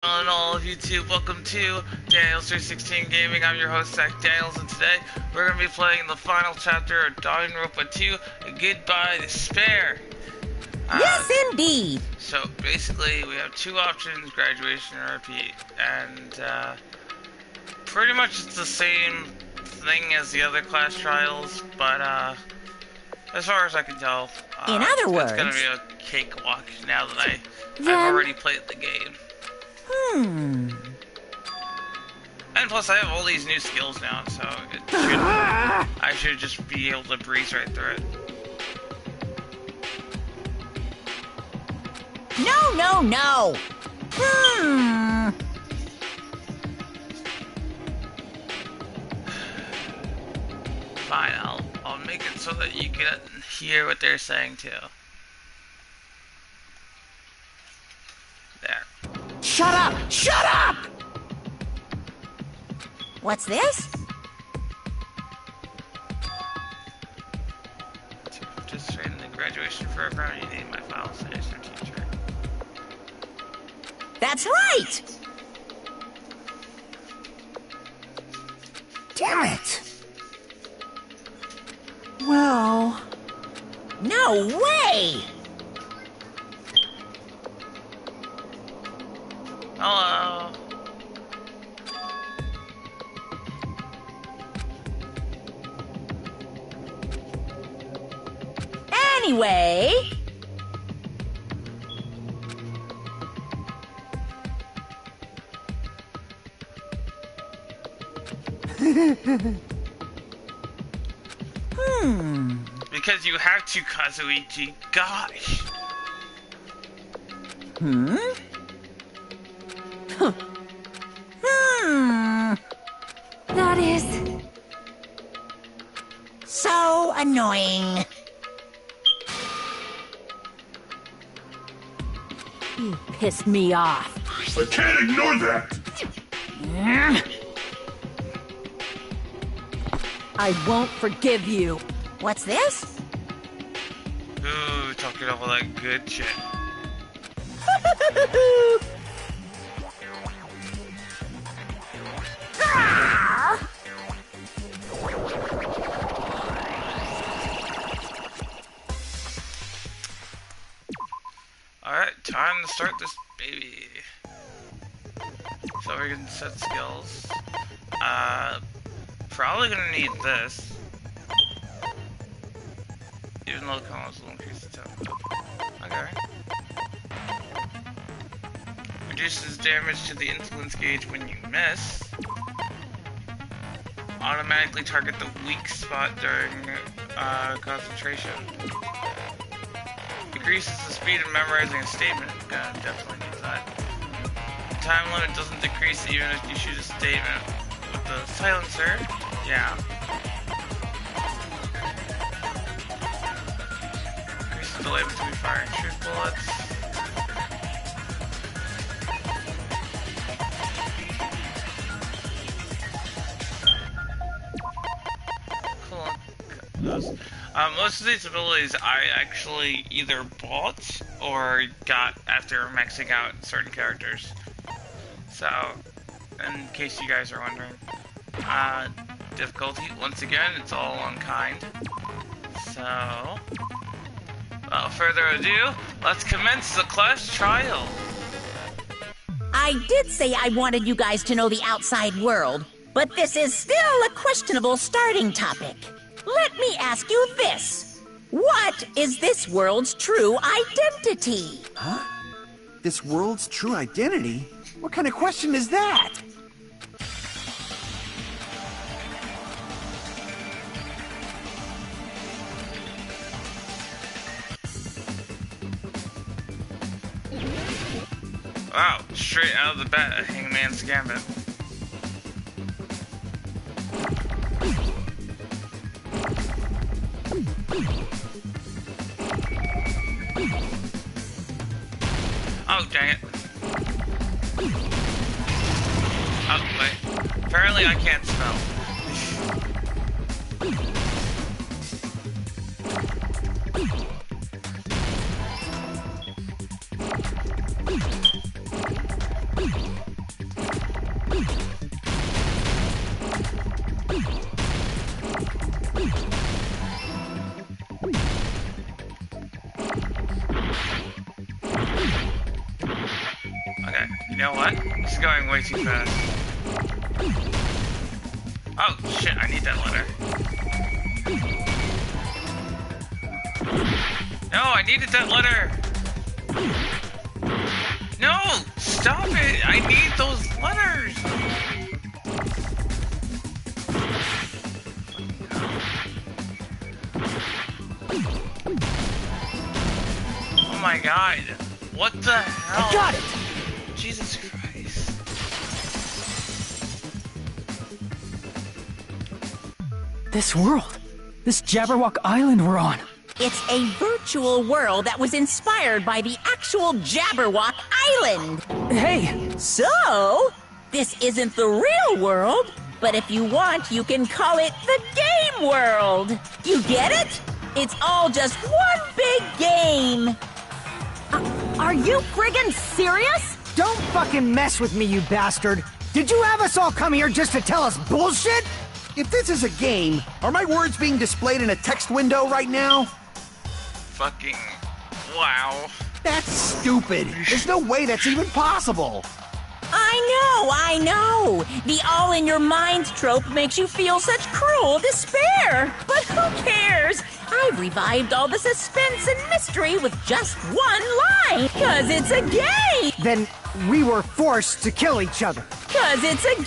And all of YouTube, welcome to Daniels316 Gaming. I'm your host, Zach Daniels, and today we're going to be playing the final chapter of Danganronpa 2, Goodbye Despair. Yes, indeed! So, basically, we have two options, graduation or repeat, and pretty much it's the same thing as the other class trials, but as far as I can tell, in other words, it's going to be a cakewalk now that I've already played the game. And plus, I have all these new skills now, so I should just be able to breeze right through it. No! Fine, I'll make it so that you can hear what they're saying too. There. Shut up! Shut up! What's this? To participate in the graduation program, you need my file as your teacher. That's right! Damn it! Well... No way! Hello. Anyway... Because you have to, Kazuichi. Gosh. That is... so annoying. You pissed me off. I can't ignore that! I won't forgive you. What's this? Ooh, talking all that good shit. Alright, time to start this baby. So we can set skills. Probably gonna need this. Even though the combos will increase the tempo. Okay. Reduces damage to the influence gauge when you miss. Automatically target the weak spot during concentration. Decreases the speed of memorizing a statement. Definitely needs that. The time limit doesn't decrease even if you shoot a statement. With the silencer, yeah. Increases the delay between firing truth bullets. Most of these abilities I actually either bought or got after maxing out certain characters. So, in case you guys are wondering. Difficulty, once again, it's all unkind. So, without further ado, let's commence the class trial. I did say I wanted you guys to know the outside world, but this is still a questionable starting topic. Let me ask you this. What is this world's true identity? Huh? This world's true identity? What kind of question is that? Wow, straight out of the bat, a Hangman's Gambit. Oh, dang it. Oh, wait. Apparently I can't spell. You know what? This is going way too fast. Oh, shit, I need that letter. No, I needed that letter! No! Stop it! I need those letters! Oh my god. What the hell? I got it! Jesus Christ. This world. This Jabberwock Island we're on. It's a virtual world that was inspired by the actual Jabberwock Island. Hey! So, this isn't the real world, but if you want, you can call it the game world. You get it? It's all just one big game. Are you friggin' serious? Don't fucking mess with me, you bastard! Did you have us all come here just to tell us bullshit? If this is a game, are my words being displayed in a text window right now? Fucking wow. That's stupid. There's no way that's even possible. I know. The all in your mind trope makes you feel such cruel despair. But who cares? I've revived all the suspense and mystery with just one line. 'Cause it's a game. Then we were forced to kill each other. 'Cause it's a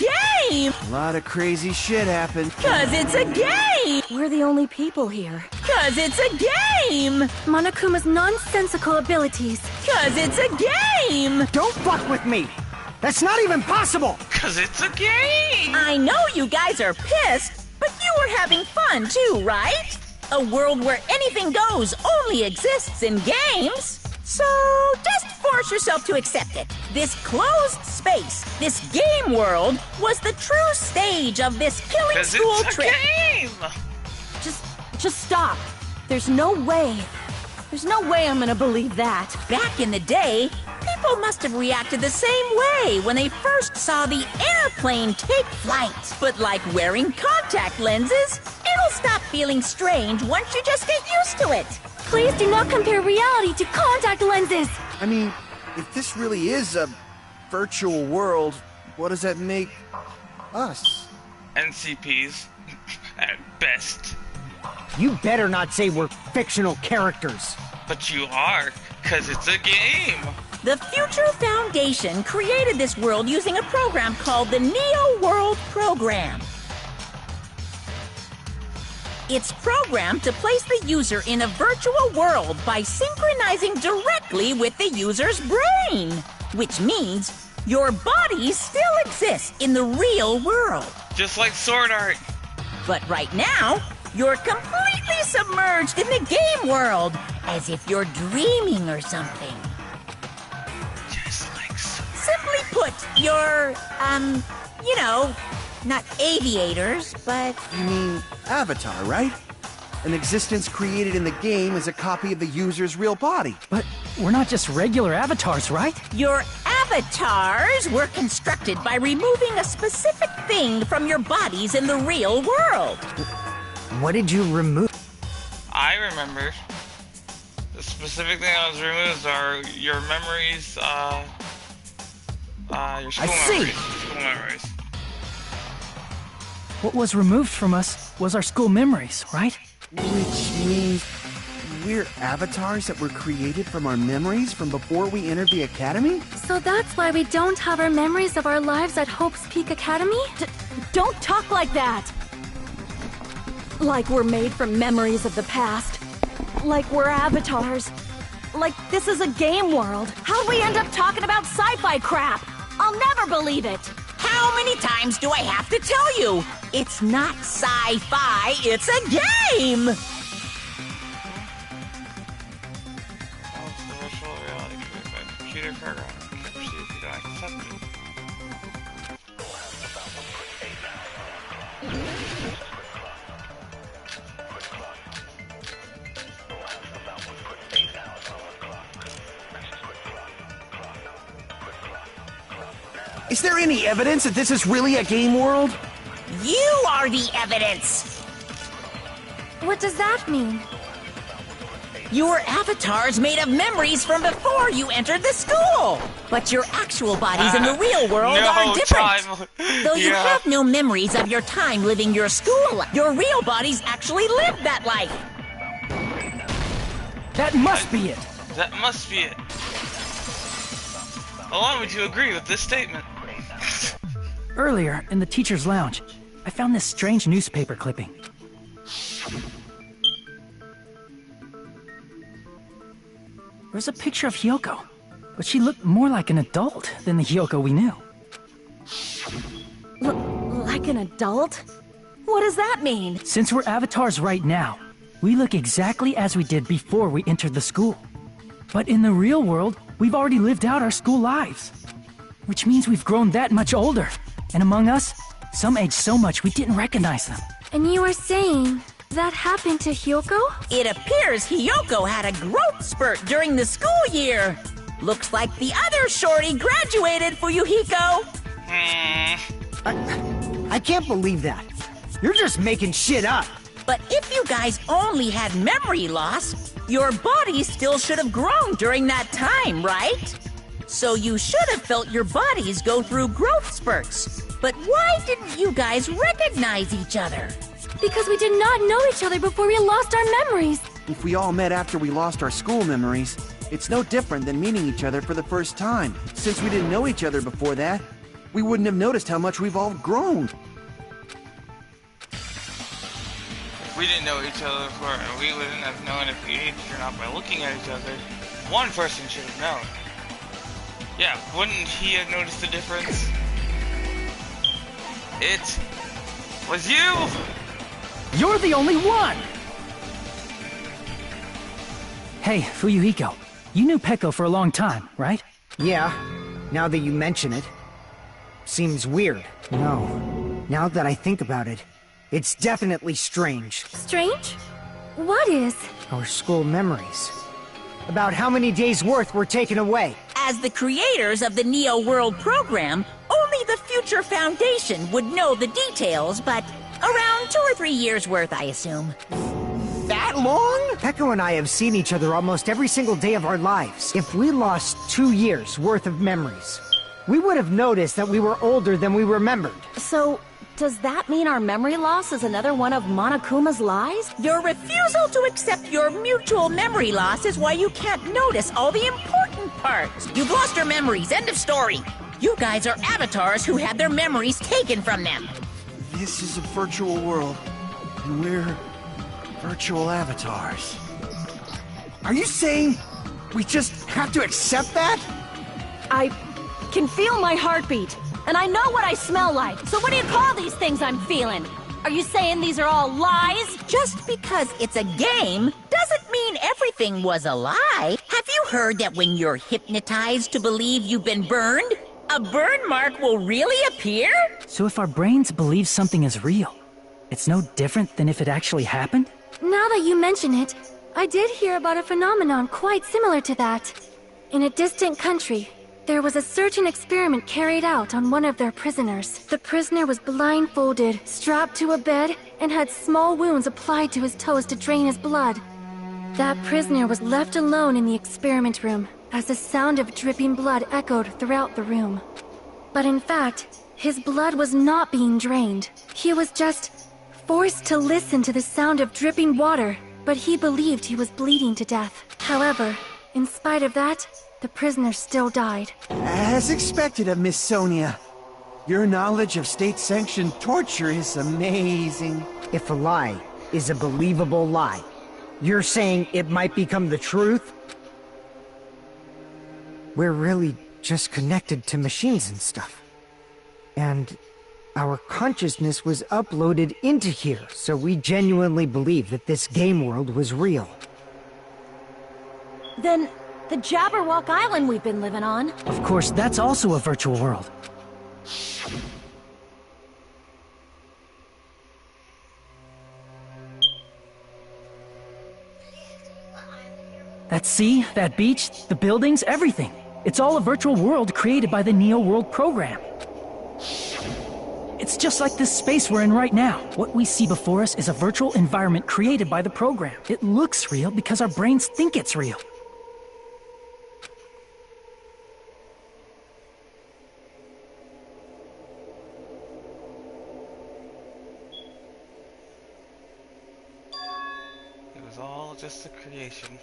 game. A lot of crazy shit happened. 'Cause it's a game. We're the only people here. 'Cause it's a game. Monokuma's nonsensical abilities. 'Cause it's a game. Don't fuck with me! That's not even possible! Cause it's a game! I know you guys are pissed, but you were having fun too, right? A world where anything goes only exists in games. So just force yourself to accept it. This closed space, this game world, was the true stage of this killing Cause school it's a trip. game! Just stop. There's no way I'm gonna believe that. Back in the day, people must have reacted the same way when they first saw the airplane take flight. But like wearing contact lenses, it'll stop feeling strange once you just get used to it. Please do not compare reality to contact lenses. I mean, if this really is a virtual world, what does that make us? NCPs, at best. You better not say we're fictional characters. But you are, cause it's a game! The Future Foundation created this world using a program called the Neo World Program. It's programmed to place the user in a virtual world by synchronizing directly with the user's brain, which means your body still exists in the real world. Just like Sword Art. But right now, you're completely submerged in the game world, as if you're dreaming or something. Just like Sword Art. Simply put, you're, not aviators, but You mean Avatar, right? An existence created in the game is a copy of the user's real body. But we're not just regular avatars, right? your avatars were constructed by removing a specific thing from your bodies in the real world. What did you remove? I remember. The specific thing that was removed are your memories, your school see. memories. School memories. What was removed from us was our school memories, right? Which means we're avatars that were created from our memories from before we entered the academy? So that's why we don't have our memories of our lives at Hope's Peak Academy? Don't talk like that! Like we're made from memories of the past. Like we're avatars. Like this is a game world. How'd we end up talking about sci-fi crap? I'll never believe it! How many times do I have to tell you? It's not sci-fi, it's a game! That's the virtual reality created by a computer program. Proceed if you don't accept it. Is there any evidence that this is really a game world? You are the evidence! What does that mean? Your avatar's made of memories from before you entered the school. But your actual bodies in the real world are different. Though you have no memories of your time living your school life, your real bodies actually lived that life. That must be it. That must be it. Allow me to agree with this statement. Earlier, in the teacher's lounge, I found this strange newspaper clipping. There's a picture of Hyoko, but she looked more like an adult than the Hyoko we knew. Like an adult? What does that mean? Since we're avatars right now, we look exactly as we did before we entered the school. But in the real world, we've already lived out our school lives. Which means we've grown that much older. And among us, some aged so much we didn't recognize them. And you were saying that happened to Hyoko? It appears Hyoko had a growth spurt during the school year. Looks like the other shorty graduated, Fuyuhiko. I can't believe that. You're just making shit up. But if you guys only had memory loss, your bodies still should have grown during that time, right? So you should have felt your bodies go through growth spurts. But why didn't you guys recognize each other? Because we did not know each other before we lost our memories. If we all met after we lost our school memories, it's no different than meeting each other for the first time. Since we didn't know each other before that, we wouldn't have noticed how much we've all grown. If we didn't know each other before, we wouldn't have known if we aged or not by looking at each other. One person should have known. Yeah, wouldn't he have noticed the difference? It was you! You're the only one! Hey, Fuyuhiko, you knew Peko for a long time, right? Yeah, now that you mention it. Seems weird. No, now that I think about it, it's definitely strange. Strange? What is? Our school memories. About how many days' worth were taken away. As the creators of the Neo World program, only the Future Foundation would know the details, but around 2 or 3 years worth, I assume. That long? Peko and I have seen each other almost every single day of our lives. If we lost 2 years' worth of memories, we would have noticed that we were older than we remembered. So, does that mean our memory loss is another one of Monokuma's lies? Your refusal to accept your mutual memory loss is why you can't notice all the important parts. You've lost your memories, end of story. You guys are avatars who had their memories taken from them. This is a virtual world, and we're virtual avatars. Are you saying we just have to accept that? I can feel my heartbeat, and I know what I smell like. So what do you call these things I'm feeling? Are you saying these are all lies? Just because it's a game doesn't mean everything was a lie. Have you heard that when you're hypnotized to believe you've been burned, a burn mark will really appear? So if our brains believe something is real, it's no different than if it actually happened? Now that you mention it, I did hear about a phenomenon quite similar to that. In a distant country, there was a certain experiment carried out on one of their prisoners. The prisoner was blindfolded, strapped to a bed, and had small wounds applied to his toes to drain his blood. That prisoner was left alone in the experiment room, as the sound of dripping blood echoed throughout the room. But in fact, his blood was not being drained. He was just forced to listen to the sound of dripping water, but he believed he was bleeding to death. However, in spite of that, the prisoner still died. As expected of Miss Sonia. Your knowledge of state-sanctioned torture is amazing. If a lie is a believable lie, you're saying it might become the truth? We're really just connected to machines and stuff. And our consciousness was uploaded into here, so we genuinely believe that this game world was real. Then, the Jabberwock Island we've been living on. Of course, that's also a virtual world. That sea, that beach, the buildings, everything. It's all a virtual world created by the Neo World program. It's just like this space we're in right now. What we see before us is a virtual environment created by the program. It looks real because our brains think it's real. It was all just a creation.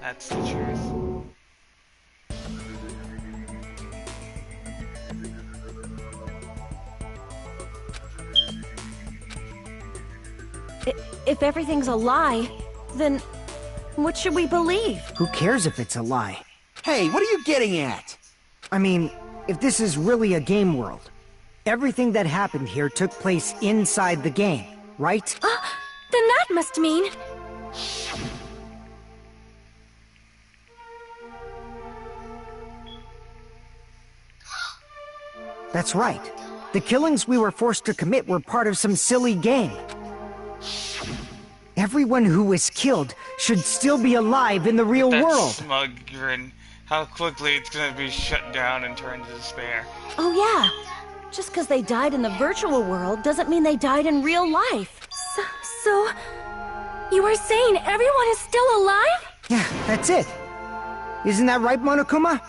That's the truth. If everything's a lie, then what should we believe? Who cares if it's a lie? Hey, what are you getting at? I mean, if this is really a game world, everything that happened here took place inside the game, right? Then that must mean... That's right. The killings we were forced to commit were part of some silly game. Everyone who was killed should still be alive in the real That world. smug grin. How quickly it's gonna be shut down and turned to despair. Oh yeah, just because they died in the virtual world doesn't mean they died in real life. So you are saying everyone is still alive? Yeah, that's it. Isn't that right, Monokuma?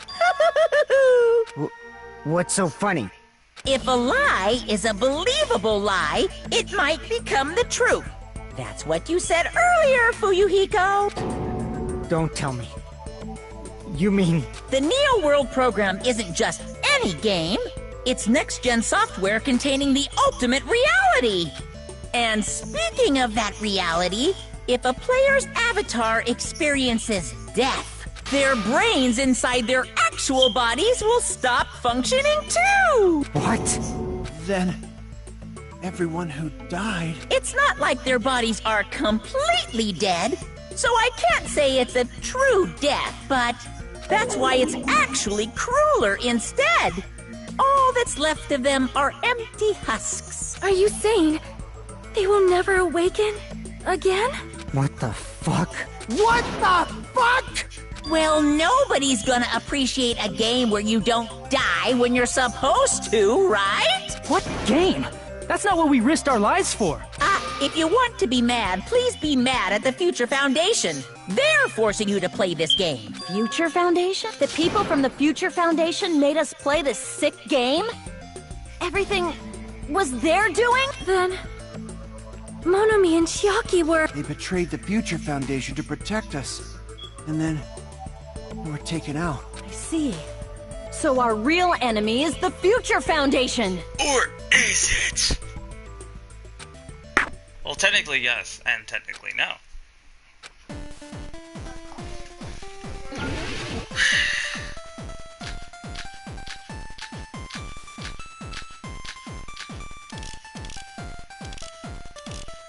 What's so funny? If a lie is a believable lie, it might become the truth. That's what you said earlier, Fuyuhiko. Don't tell me. You mean... The Neo World program isn't just any game. It's next-gen software containing the ultimate reality. And speaking of that reality, if a player's avatar experiences death, their brains inside their actual bodies will stop functioning too! What? Then, everyone who died... It's not like their bodies are completely dead, so I can't say it's a true death, but that's why it's actually crueler instead. All that's left of them are empty husks. Are you saying they will never awaken again? What the fuck? What the fuck? Well, nobody's gonna appreciate a game where you don't die when you're supposed to, right? What game? That's not what we risked our lives for. If you want to be mad, please be mad at the Future Foundation. They're forcing you to play this game. Future Foundation? The people from the Future Foundation made us play this sick game? Everything was their doing? Then Monomi and Chiaki were... They betrayed the Future Foundation to protect us. And then... we were taken out. I see. So our real enemy is the Future Foundation! Or is it? Well, technically yes, and technically no.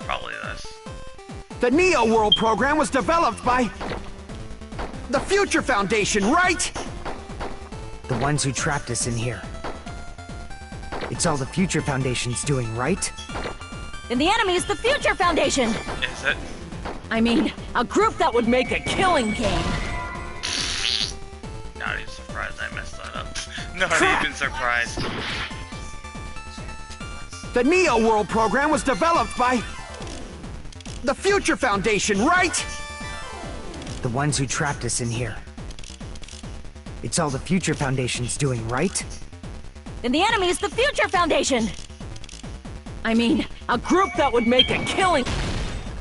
Probably this. The Neo World program was developed by... the Future Foundation, right? The ones who trapped us in here. It's all the Future Foundation's doing, right? Then the enemy is the Future Foundation! Is it? I mean, a group that would make a killing game. Not even surprised I messed that up. Not even surprised. The Neo World program was developed by... the Future Foundation, right? The ones who trapped us in here. It's all the Future Foundation's doing, right? Then the enemy is the Future Foundation! I mean, a group that would make a killing...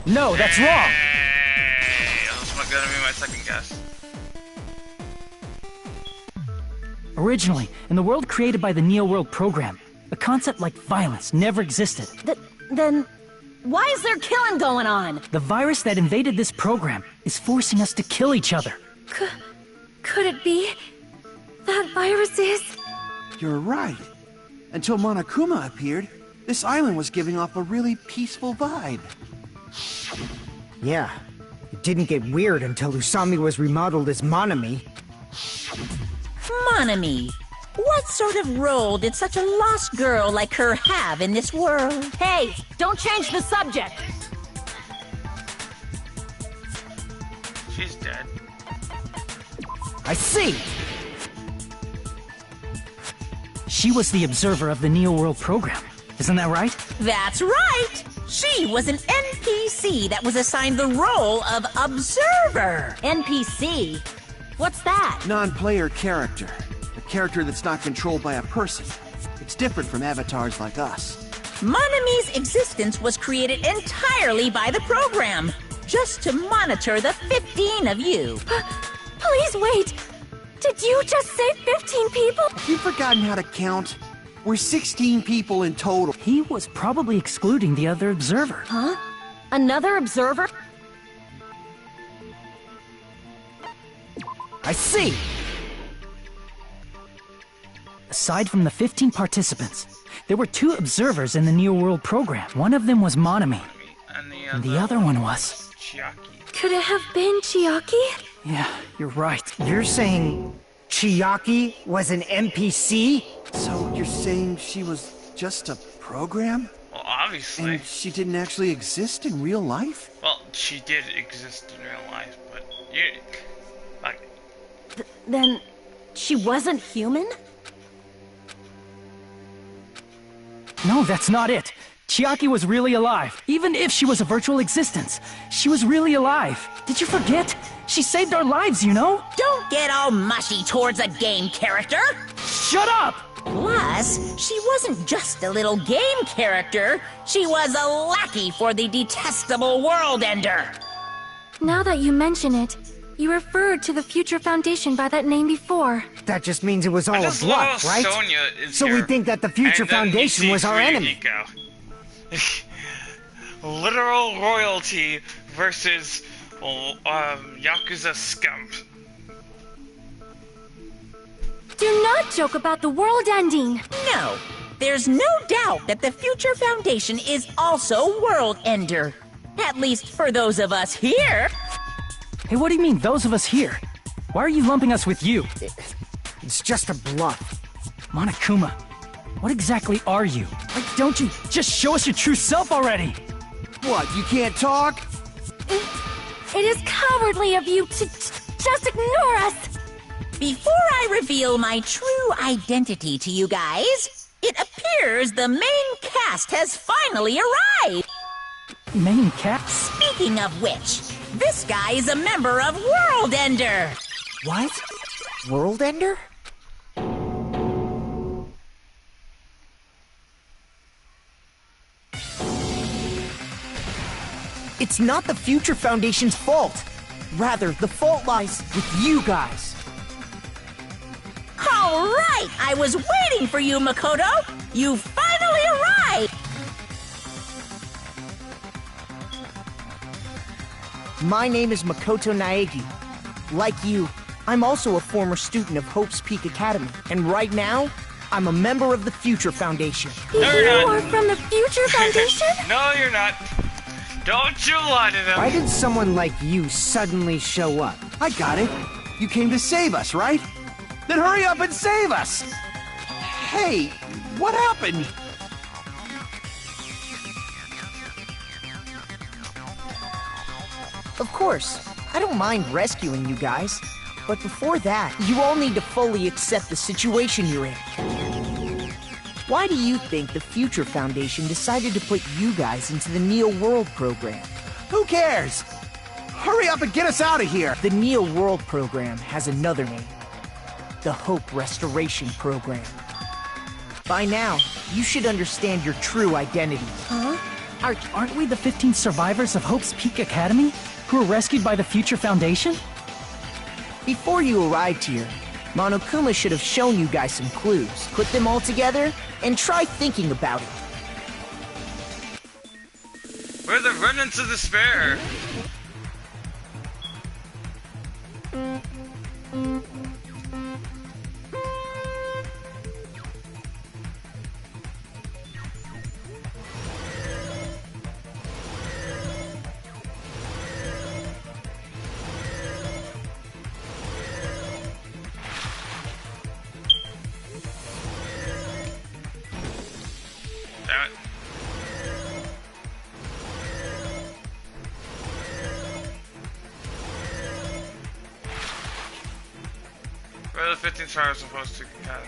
No, that's wrong! Hey, that's gonna be my second guess. Originally, in the world created by the Neo World program, a concept like violence never existed. Then... why is there killing going on? The virus that invaded this program is forcing us to kill each other. Could it be... that virus is... You're right. Until Monokuma appeared, this island was giving off a really peaceful vibe. Yeah. It didn't get weird until Usami was remodeled as Monomi. Monomi, what sort of role did such a lost girl like her have in this world? Hey, don't change the subject! She's dead. I see! She was the observer of the Neo World program. Isn't that right? That's right! She was an NPC that was assigned the role of Observer. NPC? What's that? Non-player character. A character that's not controlled by a person. It's different from avatars like us. Monami's existence was created entirely by the program, just to monitor the 15 of you. Please wait! Did you just say 15 people? Have you forgotten how to count? We're 16 people in total. He was probably excluding the other observer. Huh? Another observer? I see! Aside from the 15 participants, there were 2 observers in the Neo World program. One of them was Monami, and the other one was... Chiaki. Could it have been Chiaki? Yeah, you're right. You're saying Chiaki was an NPC? So you're saying she was just a program? Well, obviously. And she didn't actually exist in real life? Well, she did exist in real life, but you... Like... Then she wasn't human? No, that's not it. Chiaki was really alive. Even if she was a virtual existence, she was really alive. Did you forget? She saved our lives, you know? Don't get all mushy towards a game character! Shut up! Plus, she wasn't just a little game character, she was a lackey for the detestable World Ender! Now that you mention it, you referred to the Future Foundation by that name before. That just means it was all a just bluff, love right? Sonya is So we here, think that the Future and then Foundation he was sees our enemy. Ryuhiko. Literal royalty versus Yakuza scum. Do not joke about the world ending! No, there's no doubt that the Future Foundation is also World Ender. At least for those of us here. Hey, what do you mean, those of us here? Why are you lumping us with you? It's just a bluff. Monokuma, what exactly are you? Why don't you just show us your true self already? What, you can't talk? It is cowardly of you to just ignore us! Before I reveal my true identity to you guys, it appears the main cast has finally arrived. Main cat? Speaking of which, this guy is a member of World Ender. What? World Ender? It's not the Future Foundation's fault. Rather, the fault lies with you guys. All right, I was waiting for you, Makoto. You finally arrived. My name is Makoto Naegi. Like you, I'm also a former student of Hope's Peak Academy, and right now, I'm a member of the Future Foundation. No, you're You not. are from the Future Foundation? No, you're not. Don't you lie to them. Why did someone like you suddenly show up? I got it. You came to save us, right? Then hurry up and save us! Hey, what happened? Of course, I don't mind rescuing you guys. But before that, you all need to fully accept the situation you're in. Why do you think the Future Foundation decided to put you guys into the Neo World program? Who cares? Hurry up and get us out of here! The Neo World program has another name. The Hope Restoration Program. By now, you should understand your true identity. Huh? Aren't we the 15 survivors of Hope's Peak Academy who were rescued by the Future Foundation? Before you arrived here, Monokuma should have shown you guys some clues. Put them all together, and try thinking about it. We're the remnants of despair. Damn it. Where are the 15 stars supposed to academy?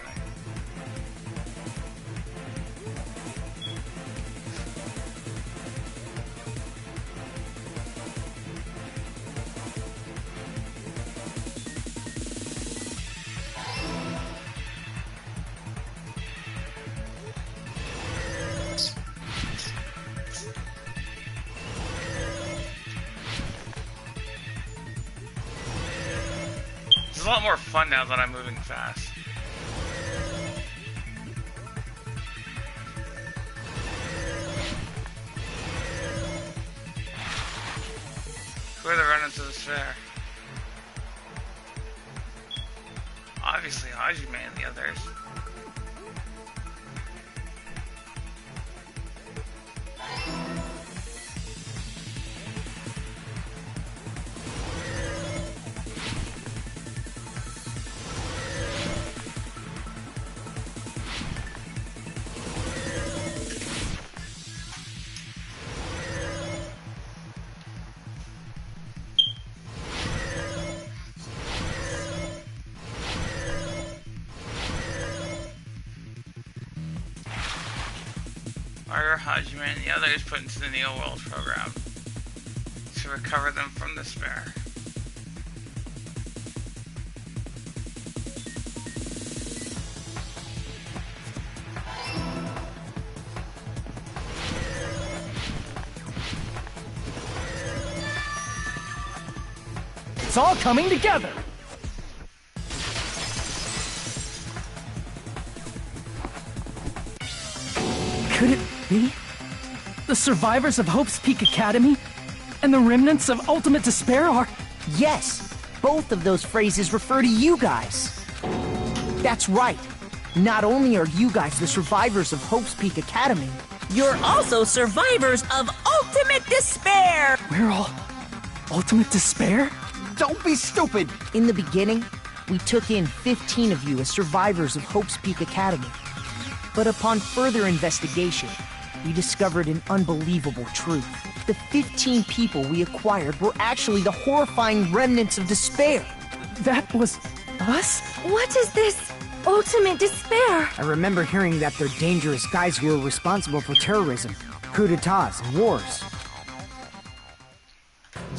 a lot more fun now that I'm moving fast. Who are the remnants of despair? Obviously, Hajime and the others. Are Hajime and the others put into the Neo World program to recover them from despair? It's all coming together! Could it be? The survivors of Hope's Peak Academy and the remnants of Ultimate Despair are... Yes, both of those phrases refer to you guys. That's right. Not only are you guys the survivors of Hope's Peak Academy, You're also survivors of Ultimate Despair! We're all... Ultimate Despair? don't be stupid. In the beginning, we took in 15 of you as survivors of Hope's Peak Academy. But upon further investigation, we discovered an unbelievable truth. The 15 people we acquired were actually the horrifying remnants of despair. That was... us? What is this ultimate despair? I remember hearing that they're dangerous guys who are responsible for terrorism, coups d'etats, and wars.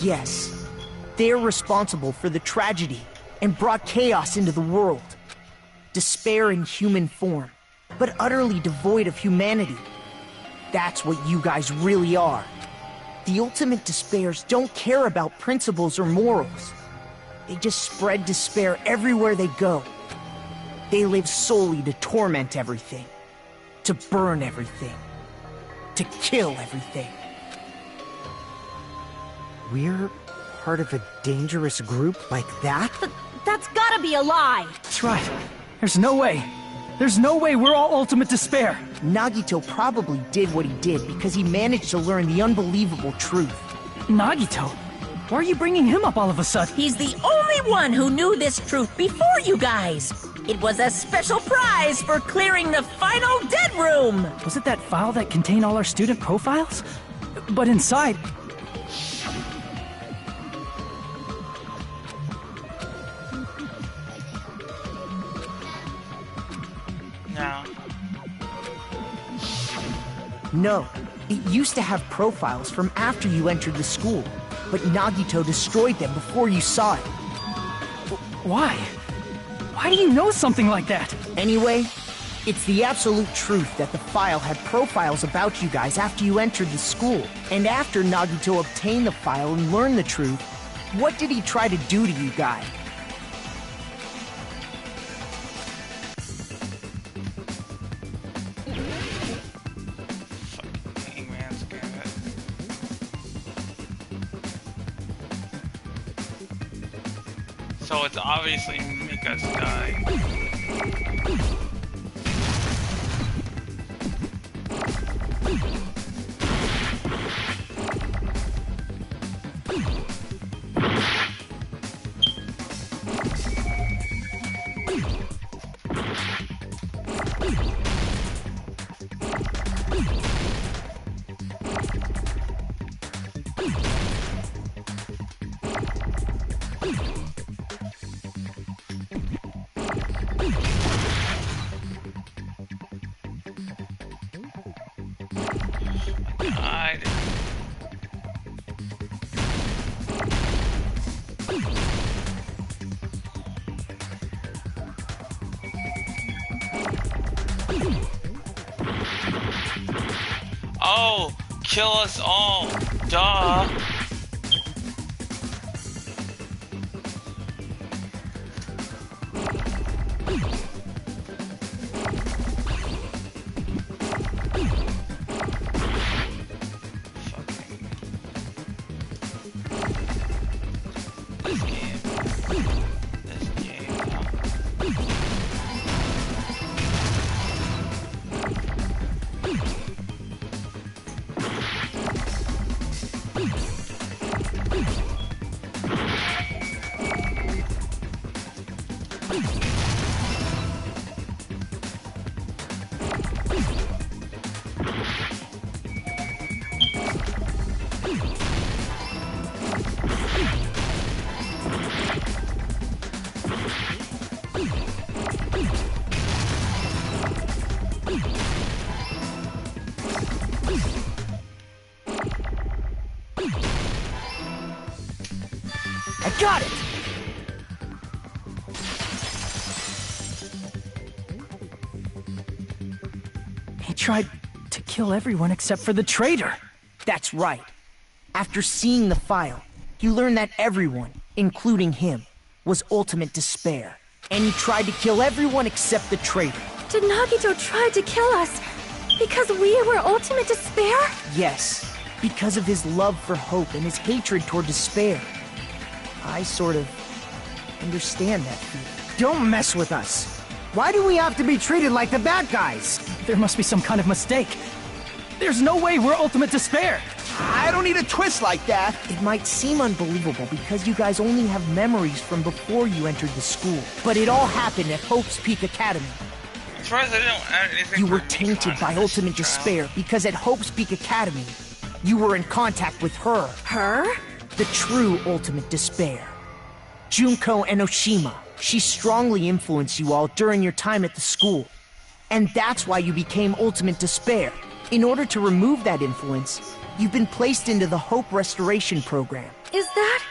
Yes, they're responsible for the tragedy and brought chaos into the world. Despair in human form, but utterly devoid of humanity. That's what you guys really are. The ultimate despairs don't care about principles or morals. They just spread despair everywhere they go. They live solely to torment everything, to burn everything, to kill everything. We're part of a dangerous group like that? That's gotta be a lie! That's right. There's no way. There's no way we're all Ultimate Despair. Nagito probably did what he did because he managed to learn the unbelievable truth. Nagito? Why are you bringing him up all of a sudden? He's the only one who knew this truth before you guys. It was a special prize for clearing the final dead room. Was it that file that contained all our student profiles? But inside... No. No, it used to have profiles from after you entered the school, but Nagito destroyed them before you saw it. Why? Why do you know something like that? Anyway, it's the absolute truth that the file had profiles about you guys after you entered the school. And after Nagito obtained the file and learned the truth, what did he try to do to you guys? Hangman's Gambit. So it's obviously make us die. Died. Oh, kill us all. Duh. I got it! He tried to kill everyone except for the traitor. That's right. After seeing the file, you learn that everyone, including him, was ultimate despair. And he tried to kill everyone except the traitor. Did Nagito try to kill us because we were ultimate despair? Yes, because of his love for hope and his hatred toward despair. I sort of understand that feeling. Don't mess with us. Why do we have to be treated like the bad guys? There must be some kind of mistake. There's no way we're ultimate despair. I don't need a twist like that. It might seem unbelievable because you guys only have memories from before you entered the school. But it all happened at Hope's Peak Academy. As far as I don't add anything You for were me tainted on by this ultimate trial. despair because at Hope's Peak Academy, you were in contact with her. Her? The true ultimate despair. Junko Enoshima. She strongly influenced you all during your time at the school. And that's why you became ultimate despair. In order to remove that influence, you've been placed into the Hope Restoration Program. Is that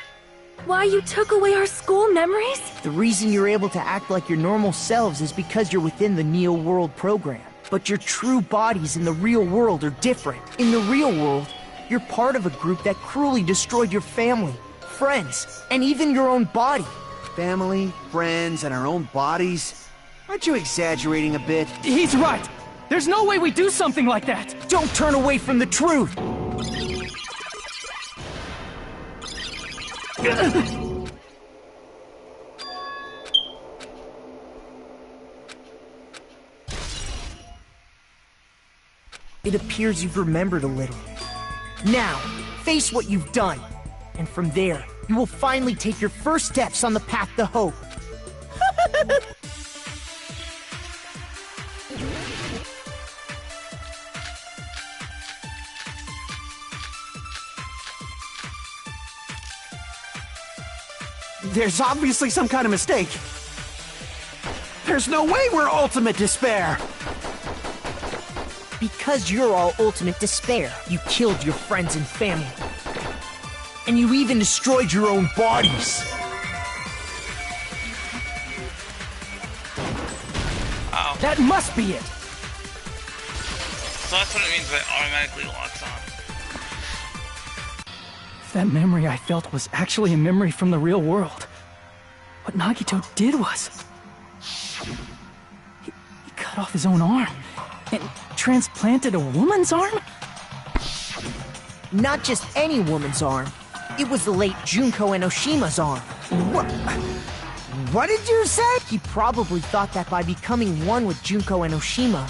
why you took away our school memories? The reason you're able to act like your normal selves is because you're within the Neo World program. But your true bodies in the real world are different. In the real world, you're part of a group that cruelly destroyed your family, friends, and even your own body. Family, friends, and our own bodies? Aren't you exaggerating a bit? He's right. There's no way we do something like that. Don't turn away from the truth! It appears you've remembered a little. Now, face what you've done. And from there, you will finally take your first steps on the path to hope. There's obviously some kind of mistake. There's no way we're ultimate despair. Because you're all ultimate despair, you killed your friends and family. And you even destroyed your own bodies. Oh, That must be it. so that's what it means by automatically locks on. That memory I felt was actually a memory from the real world. What Nagito did was... He cut off his own arm and transplanted a woman's arm? Not just any woman's arm. It was the late Junko Enoshima's arm. What did you say? He probably thought that by becoming one with Junko Enoshima,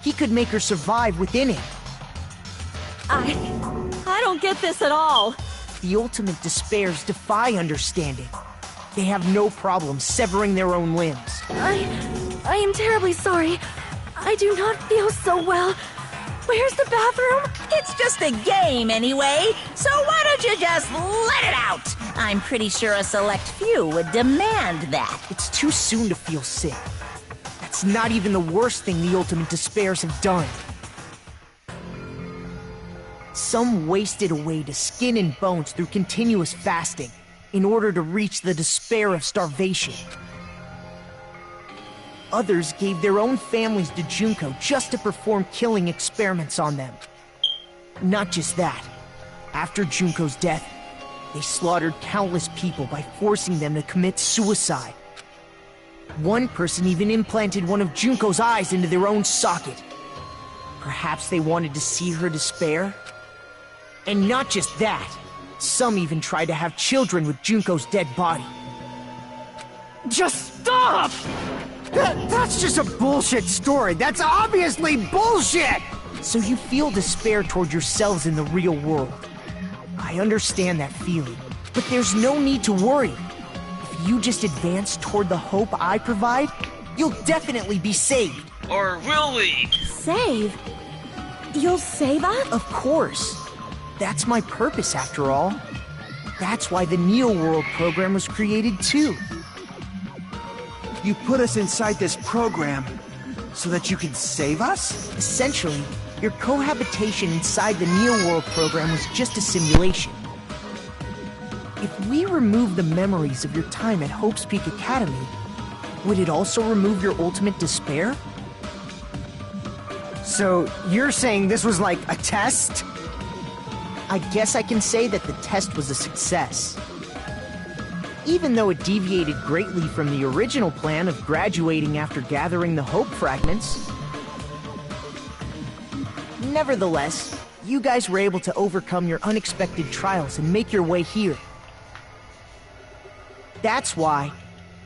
he could make her survive within him. I don't get this at all. The ultimate despairs defy understanding. They have no problem severing their own limbs. I am terribly sorry. I do not feel so well. Where's the bathroom? It's just a game anyway, so why don't you just let it out? I'm pretty sure a select few would demand that. It's too soon to feel sick. That's not even the worst thing the ultimate despairs have done. Some wasted away to skin and bones through continuous fasting in order to reach the despair of starvation. Others gave their own families to Junko just to perform killing experiments on them. Not just that. After Junko's death, they slaughtered countless people by forcing them to commit suicide. One person even implanted one of Junko's eyes into their own socket. Perhaps they wanted to see her despair? And not just that. Some even tried to have children with Junko's dead body. Just stop! That's just a bullshit story. That's obviously bullshit! So you feel despair toward yourselves in the real world. I understand that feeling, but there's no need to worry. If you just advance toward the hope I provide, you'll definitely be saved. Or will we? Save? You'll save us? Of course. That's my purpose, after all. That's why the Neo World program was created, too. You put us inside this program so that you can save us? Essentially, your cohabitation inside the Neo World program was just a simulation. If we remove the memories of your time at Hope's Peak Academy, would it also remove your ultimate despair? So, you're saying this was like a test? I guess I can say that the test was a success. Even though it deviated greatly from the original plan of graduating after gathering the Hope fragments. Nevertheless, you guys were able to overcome your unexpected trials and make your way here. That's why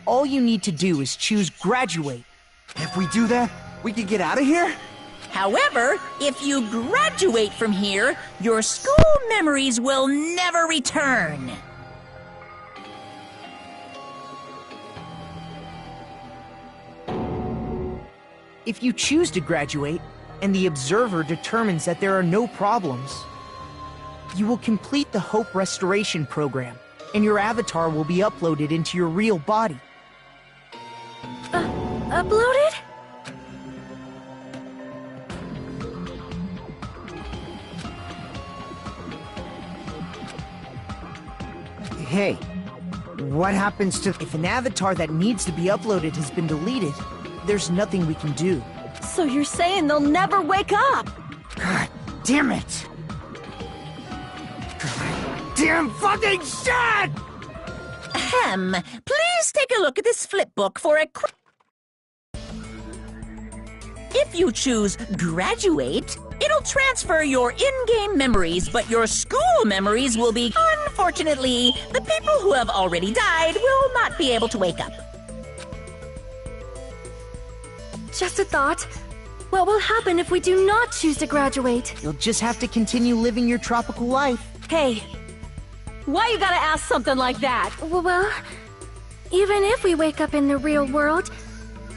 all you need to do is choose graduate. If we do that, we can get out of here? However, if you graduate from here, your school memories will never return. If you choose to graduate, and the observer determines that there are no problems, you will complete the Hope Restoration program, and your avatar will be uploaded into your real body. Uploaded? Hey, what happens to... If an avatar that needs to be uploaded has been deleted, there's nothing we can do. So you're saying they'll never wake up? God damn it! Damn fucking shit! Ahem. Please take a look at this flipbook for a quick... If you choose graduate, it'll transfer your in-game memories, but your school memories will be... Unfortunately, the people who have already died will not be able to wake up. Just a thought. What will happen if we do not choose to graduate? You'll just have to continue living your tropical life. Hey, why you gotta ask something like that? Well, even if we wake up in the real world,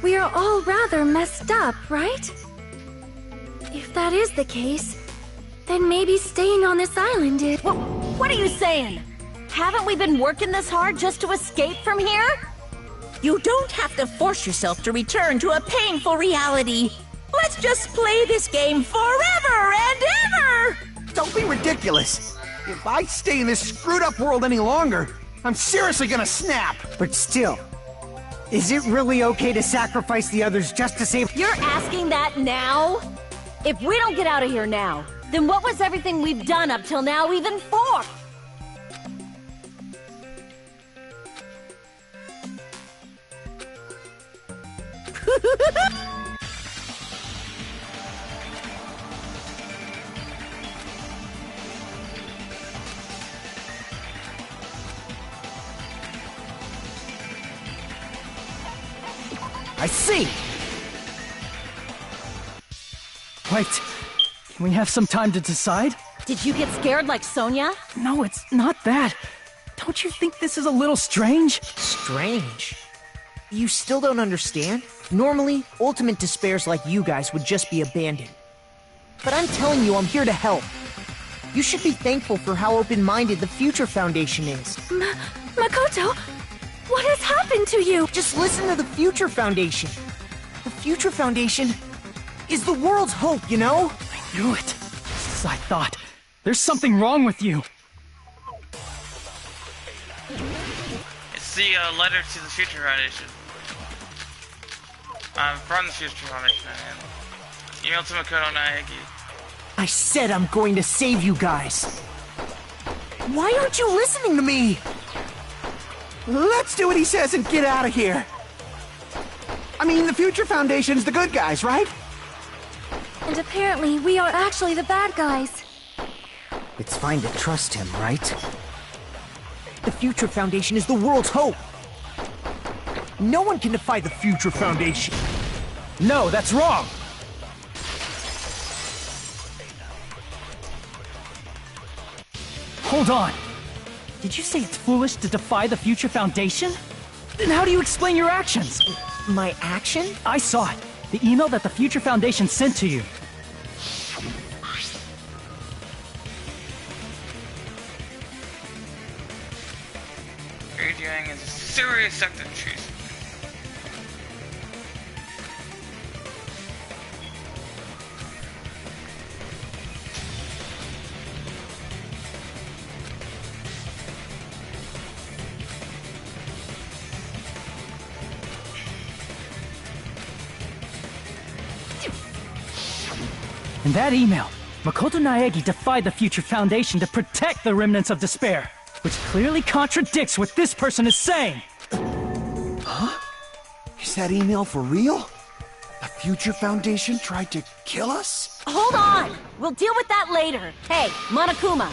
we are all rather messed up, right? If that is the case, then maybe staying on this island is... What are you saying? Haven't we been working this hard just to escape from here? You don't have to force yourself to return to a painful reality. Let's just play this game forever and ever! Don't be ridiculous. If I stay in this screwed up world any longer, I'm seriously gonna snap. But still, is it really okay to sacrifice the others just to save... You're asking that now? If we don't get out of here now, then what was everything we've done up till now even for? I see! Wait, can we have some time to decide? Did you get scared like Sonia? No, it's not that. Don't you think this is a little strange? Strange. You still don't understand? Normally, ultimate despairs like you guys would just be abandoned. But I'm telling you, I'm here to help. You should be thankful for how open-minded the Future Foundation is. Makoto, what has happened to you? Just listen to the Future Foundation. The Future Foundation is the world's hope, you know? I knew it. Just as I thought. There's something wrong with you. It's the letter to the Future Foundation. From the Future Foundation, man. Email to Makoto Naegi. I said I'm going to save you guys. Why aren't you listening to me? Let's do what he says and get out of here. I mean, the Future Foundation's the good guys, right? And apparently, we are actually the bad guys. It's fine to trust him, right? The Future Foundation is the world's hope. No one can defy the Future Foundation. No, that's wrong. Hold on. Did you say it's foolish to defy the Future Foundation? Then how do you explain your actions? My action? I saw it. The email that the Future Foundation sent to you. What you're doing is a serious act of treason. In that email, Makoto Naegi defied the Future Foundation to protect the remnants of despair, which clearly contradicts what this person is saying. Huh? Is that email for real? The Future Foundation tried to kill us? Hold on! We'll deal with that later. Hey, Monokuma,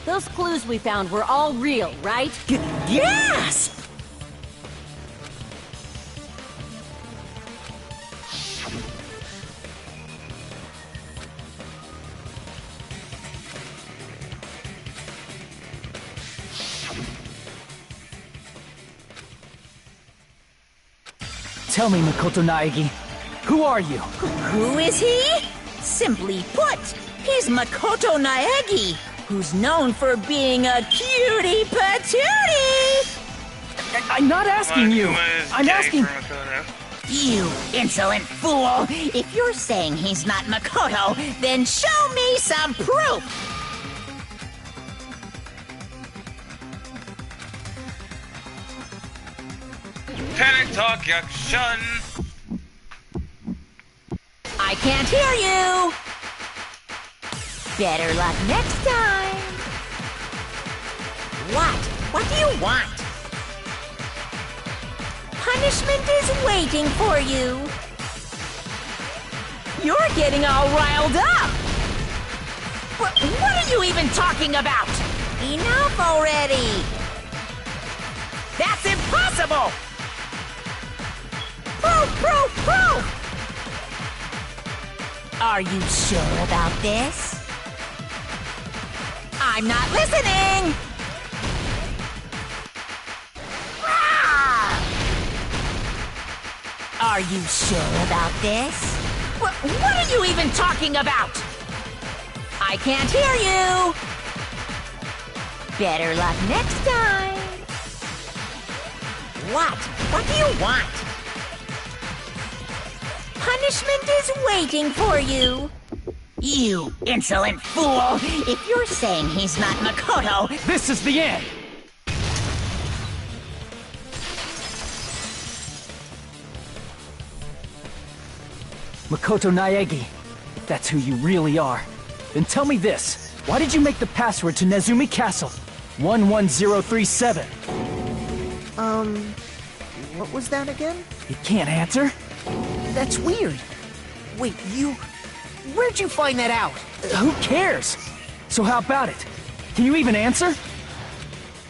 those clues we found were all real, right? Gasp! Tell me, Makoto Naegi, who are you? Who is he? Simply put, he's Makoto Naegi, who's known for being a cutie patootie! I'm not asking you. I'm asking... You insolent fool! If you're saying he's not Makoto, then show me some proof! Panic talk, Yakushan! I can't hear you! Better luck next time! What? What do you want? Punishment is waiting for you! You're getting all riled up! What are you even talking about? Enough already! That's impossible! Proof! Are you sure about this? I'm not listening! Ah! Are you sure about this? What are you even talking about? I can't hear you! Better luck next time! What? What do you want? Punishment is waiting for you! You insolent fool! If you're saying he's not Makoto... This is the end! Makoto Naegi, if that's who you really are, then tell me this. Why did you make the password to Nezumi Castle? 11037. What was that again? You can't answer? That's weird. Wait, where'd you find that out? Who cares? So how about it? Can you even answer?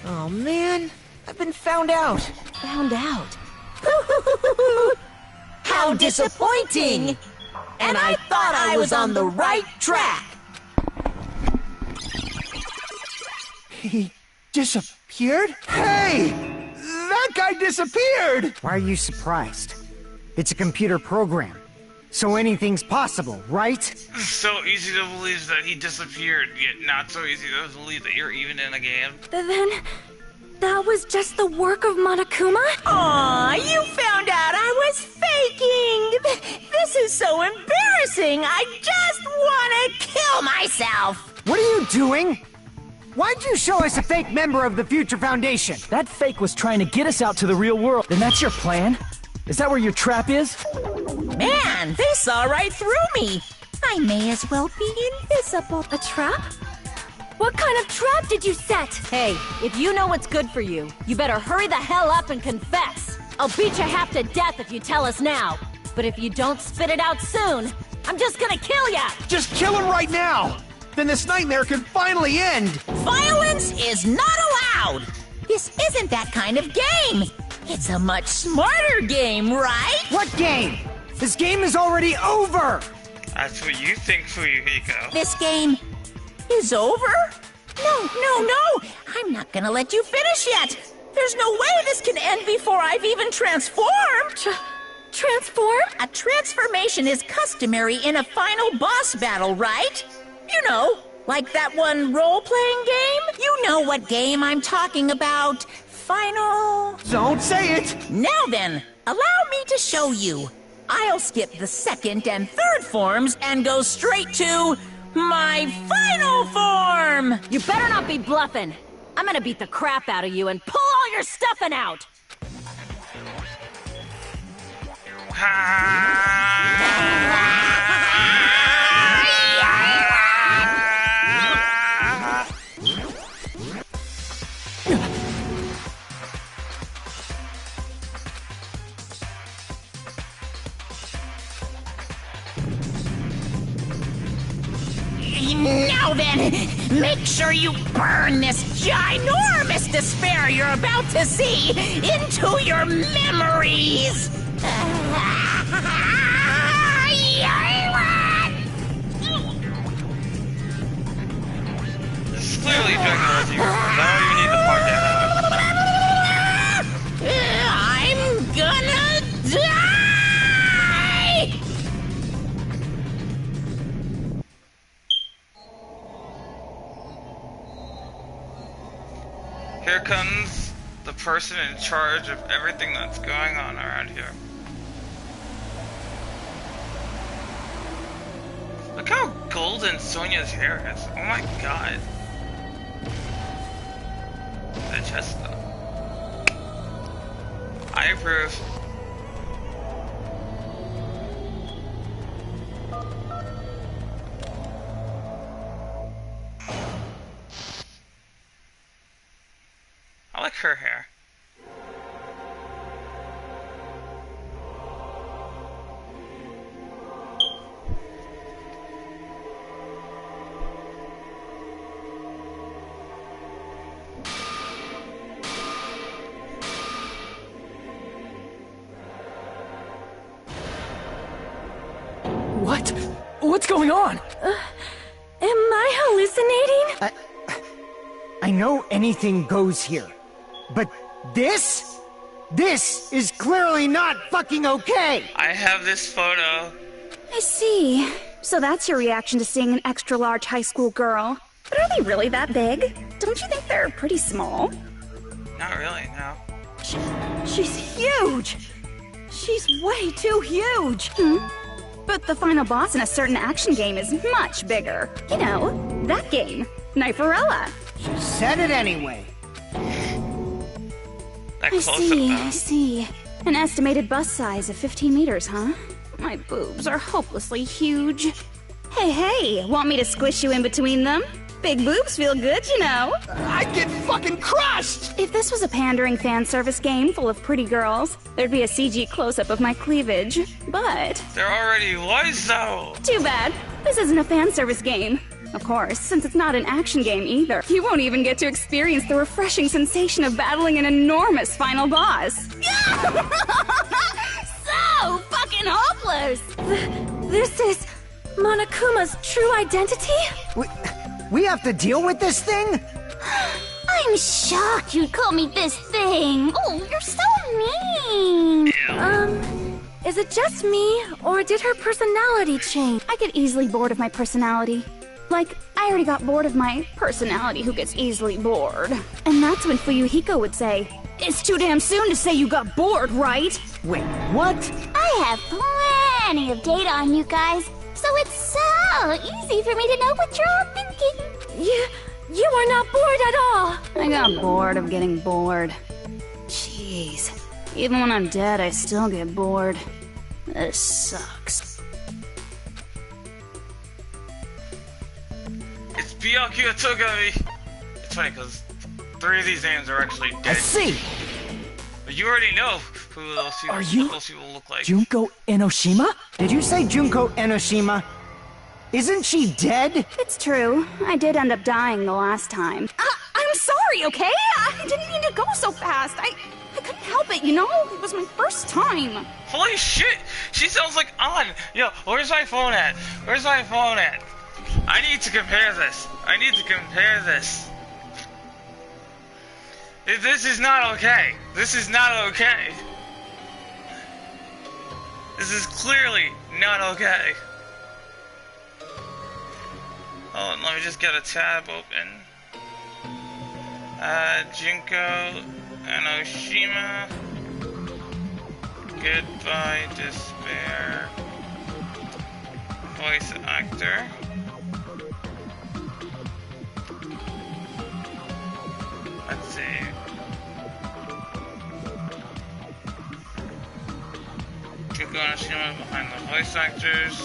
Oh man, I've been found out. Found out. How disappointing! And I thought I was on the right track! He disappeared? Hey! That guy disappeared! Why are you surprised? It's a computer program, so anything's possible, right? So easy to believe that he disappeared, yet not so easy to believe that you're even in a game. Then... that was just the work of Monokuma? Aw, you found out I was faking! This is so embarrassing! I just want to kill myself! What are you doing? Why'd you show us a fake member of the Future Foundation? That fake was trying to get us out to the real world. Then that's your plan? Is that where your trap is? Man, they saw right through me! I may as well be invisible. A trap? What kind of trap did you set? Hey, if you know what's good for you, you better hurry the hell up and confess. I'll beat you half to death if you tell us now. But if you don't spit it out soon, I'm just gonna kill ya! Just kill him right now! Then this nightmare can finally end! Violence is not allowed! This isn't that kind of game! It's a much smarter game, right? What game? This game is already over! That's what you think, Fuyuhiko. This game is over? No! I'm not gonna let you finish yet! There's no way this can end before I've even transformed! Transform? A transformation is customary in a final boss battle, right? You know, like that one role-playing game? You know what game I'm talking about. Final... Don't say it! Now then, allow me to show you. I'll skip the second and third forms and go straight to my final form! You better not be bluffing. I'm gonna beat the crap out of you and pull all your stuffing out! Now then, make sure you burn this ginormous despair you're about to see into your memories! This is clearly Dragon with you. Now you need the part down. I'm gonna die! Here comes the person in charge of everything that's going on around here. Look how golden Sonia's hair is. Oh my god. The chest though. I approve. I like her hair. What? What's going on? Am I hallucinating? I know anything goes here, but this is clearly not fucking okay! I have this photo. I see. So that's your reaction to seeing an extra-large high school girl. But are they really that big? Don't you think they're pretty small? Not really, no. She's huge! She's way too huge! But the final boss in a certain action game is much bigger. You know, that game. Kniferella. She said it anyway. That I close-up see, though. I see. An estimated bust size of 15 meters, huh? My boobs are hopelessly huge. Hey, want me to squish you in between them? Big boobs feel good, you know. I'd get fucking crushed! If this was a pandering fan service game full of pretty girls, there'd be a CG close-up of my cleavage. But There already was though. too bad. This isn't a fan service game. Of course, since it's not an action game either, you won't even get to experience the refreshing sensation of battling an enormous final boss. So fucking hopeless! This is Monokuma's true identity? We have to deal with this thing? I'm shocked you'd call me this thing. Oh, you're so mean. Is it just me, or did her personality change? I get easily bored of my personality. Like, I already got bored of my personality who gets easily bored. And that's when Fuyuhiko would say, "It's too damn soon to say you got bored, right?" Wait, what? I have plenty of data on you guys, so it's so easy for me to know what you're all thinking. You are not bored at all. I got bored of getting bored. Jeez. Even when I'm dead, I still get bored. This sucks. It's Byakuya Togami. It's funny because 3 of these names are actually I dead. see! But you already know who those people, Are you what those people look like. Junko Enoshima? Did you say Junko Enoshima? Isn't she dead? It's true. I did end up dying the last time. I'm sorry, okay? I didn't mean to go so fast. I couldn't help it, you know? It was my first time. Holy shit! She sounds like An! Yo, where's my phone at? Where's my phone at? I need to compare this. I need to compare this. This is not okay. This is not okay. This is clearly not okay. Hold on, let me just get a tab open. Junko Enoshima. Goodbye Despair. Voice actor. Let's see. Junko Enoshima behind the voice actors.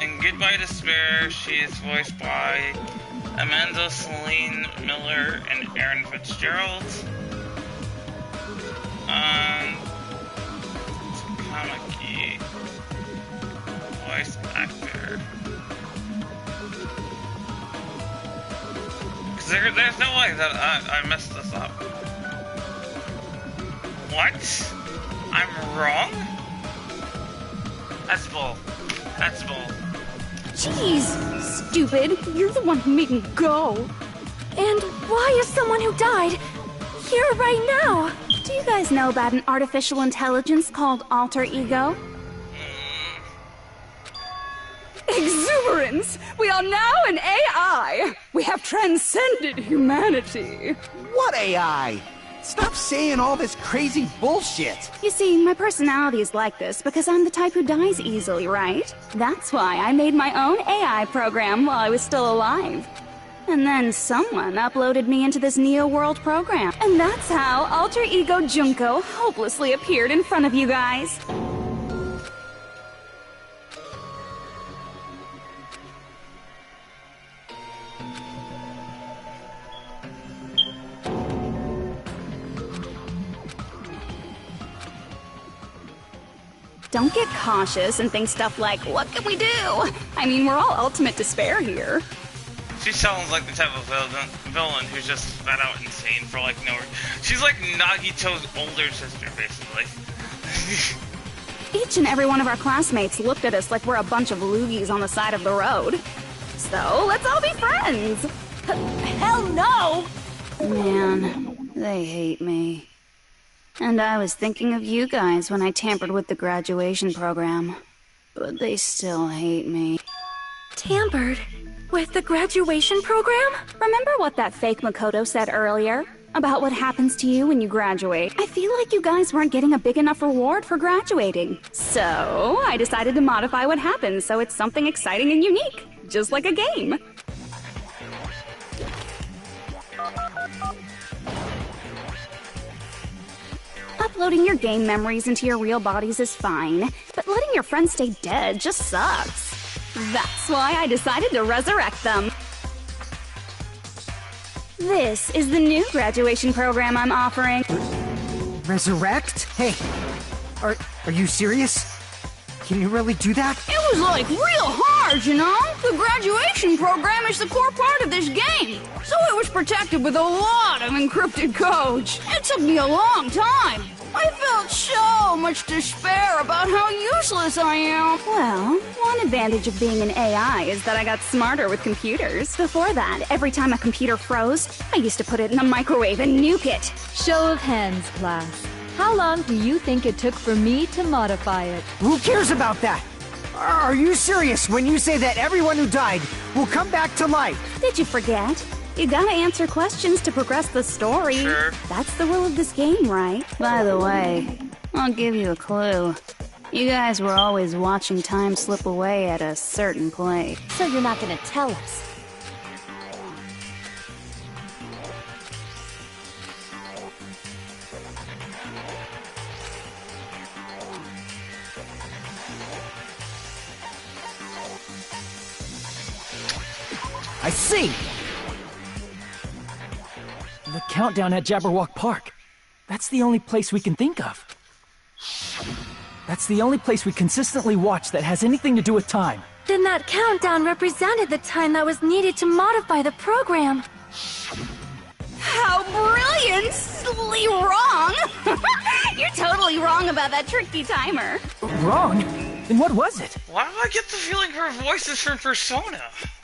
In Goodbye Despair, she is voiced by Amanda Celine Miller and Aaron Fitzgerald. Takamaki, voice actor. Cause there's no way that I messed this up. What? I'm wrong? That's bull. That's bull. Jeez, stupid. You're the one who made me go. And why is someone who died here right now? Do you guys know about an artificial intelligence called alter ego? Exuberance! We are now an AI! We have transcended humanity! What AI? Stop saying all this crazy bullshit! You see, my personality is like this because I'm the type who dies easily, right? That's why I made my own AI program while I was still alive. And then someone uploaded me into this Neo-World program. And that's how Alter Ego Junko hopelessly appeared in front of you guys. Don't get cautious and think stuff like, what can we do? I mean, we're all ultimate despair here. She sounds like the type of villain who's just flat out insane for like no reason. She's like Nagito's older sister, basically. Each and every one of our classmates looked at us like we're a bunch of loogies on the side of the road. So, let's all be friends! Hell no! Man, they hate me. And I was thinking of you guys when I tampered with the graduation program. But they still hate me. Tampered? With the graduation program? Remember what that fake Makoto said earlier? About what happens to you when you graduate? I feel like you guys weren't getting a big enough reward for graduating. So, I decided to modify what happens so it's something exciting and unique. Just like a game. Uploading your game memories into your real bodies is fine, but letting your friends stay dead just sucks. That's why I decided to resurrect them. This is the new graduation program I'm offering. Resurrect? Hey, are you serious? Can you really do that? It was like real hard, you know? The graduation program is the core part of this game, so it was protected with a lot of encrypted codes. It took me a long time. I felt so much despair about how useless I am. Well, one advantage of being an AI is that I got smarter with computers. Before that, every time a computer froze, I used to put it in the microwave and nuke it. Show of hands, class. How long do you think it took for me to modify it? Who cares about that? Are you serious when you say that everyone who died will come back to life? Did you forget? You gotta answer questions to progress the story. Sure. That's the rule of this game, right? By the way, I'll give you a clue. You guys were always watching time slip away at a certain place. So you're not gonna tell us? I see! The countdown at Jabberwock Park. That's the only place we can think of. That's the only place we consistently watch that has anything to do with time. Then that countdown represented the time that was needed to modify the program. How brilliantly wrong! You're totally wrong about that tricky timer. Wrong? And what was it? Why do I get the feeling her voice is from Persona?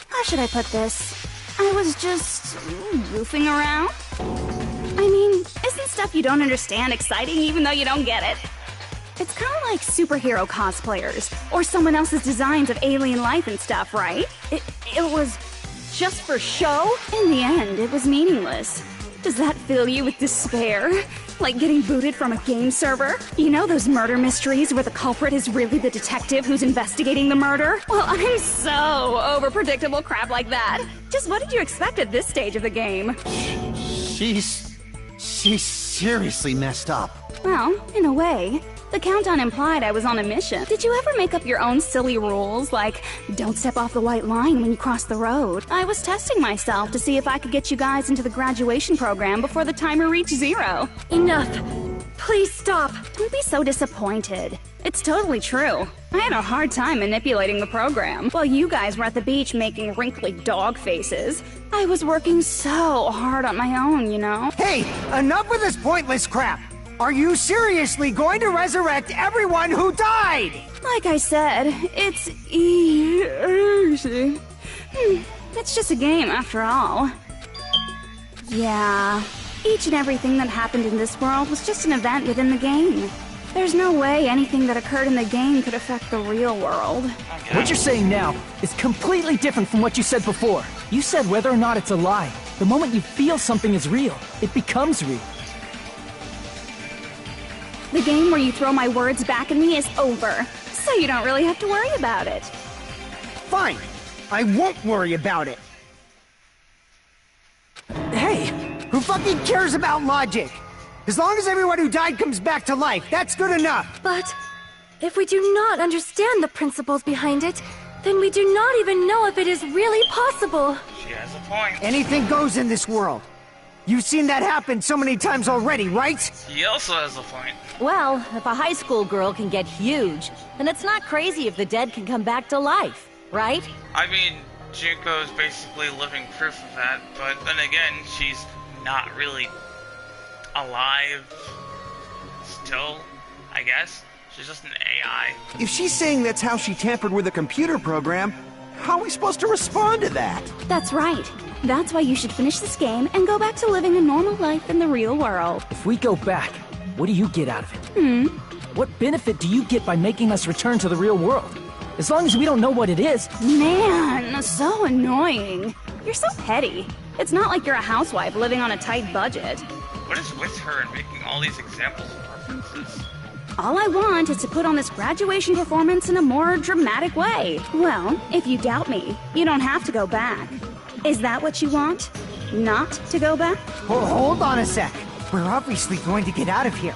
How should I put this? I was just goofing around. I mean, isn't stuff you don't understand exciting even though you don't get it? It's kind of like superhero cosplayers, or someone else's designs of alien life and stuff, right? It was just for show? In the end, it was meaningless. Does that fill you with despair? Like getting booted from a game server? You know those murder mysteries where the culprit is really the detective who's investigating the murder? Well, I'm so over predictable crap like that. Just what did you expect at this stage of the game? She's seriously messed up. Well, in a way. The countdown implied I was on a mission. Did you ever make up your own silly rules, like don't step off the white line when you cross the road? I was testing myself to see if I could get you guys into the graduation program before the timer reached 0. Enough. Please stop. Don't be so disappointed. It's totally true. I had a hard time manipulating the program. While you guys were at the beach making wrinkly dog faces, I was working so hard on my own, you know? Hey, enough with this pointless crap! Are you seriously going to resurrect everyone who died? Like I said, it's easy. It's just a game after all. Yeah, each and everything that happened in this world was just an event within the game. There's no way anything that occurred in the game could affect the real world. What you're saying now is completely different from what you said before. You said whether or not it's a lie. The moment you feel something is real, it becomes real. The game where you throw my words back at me is over, so you don't really have to worry about it. Fine. I won't worry about it. Hey, who fucking cares about logic? As long as everyone who died comes back to life, that's good enough. But if we do not understand the principles behind it, then we do not even know if it is really possible. She has a point. Anything goes in this world. You've seen that happen so many times already, right? He also has a point. Well, if a high school girl can get huge, then it's not crazy if the dead can come back to life, right? I mean, Junko's basically living proof of that, but then again, she's not really alive still, I guess. She's just an AI. If she's saying that's how she tampered with a computer program, how are we supposed to respond to that? That's right. That's why you should finish this game and go back to living a normal life in the real world. If we go back, what do you get out of it? What benefit do you get by making us return to the real world? As long as we don't know what it is. Man, so annoying. You're so petty. It's not like you're a housewife living on a tight budget. What is with her and making all these examples of references? All I want is to put on this graduation performance in a more dramatic way. Well, if you doubt me, you don't have to go back. Is that what you want? Not to go back? Hold on a sec. We're obviously going to get out of here.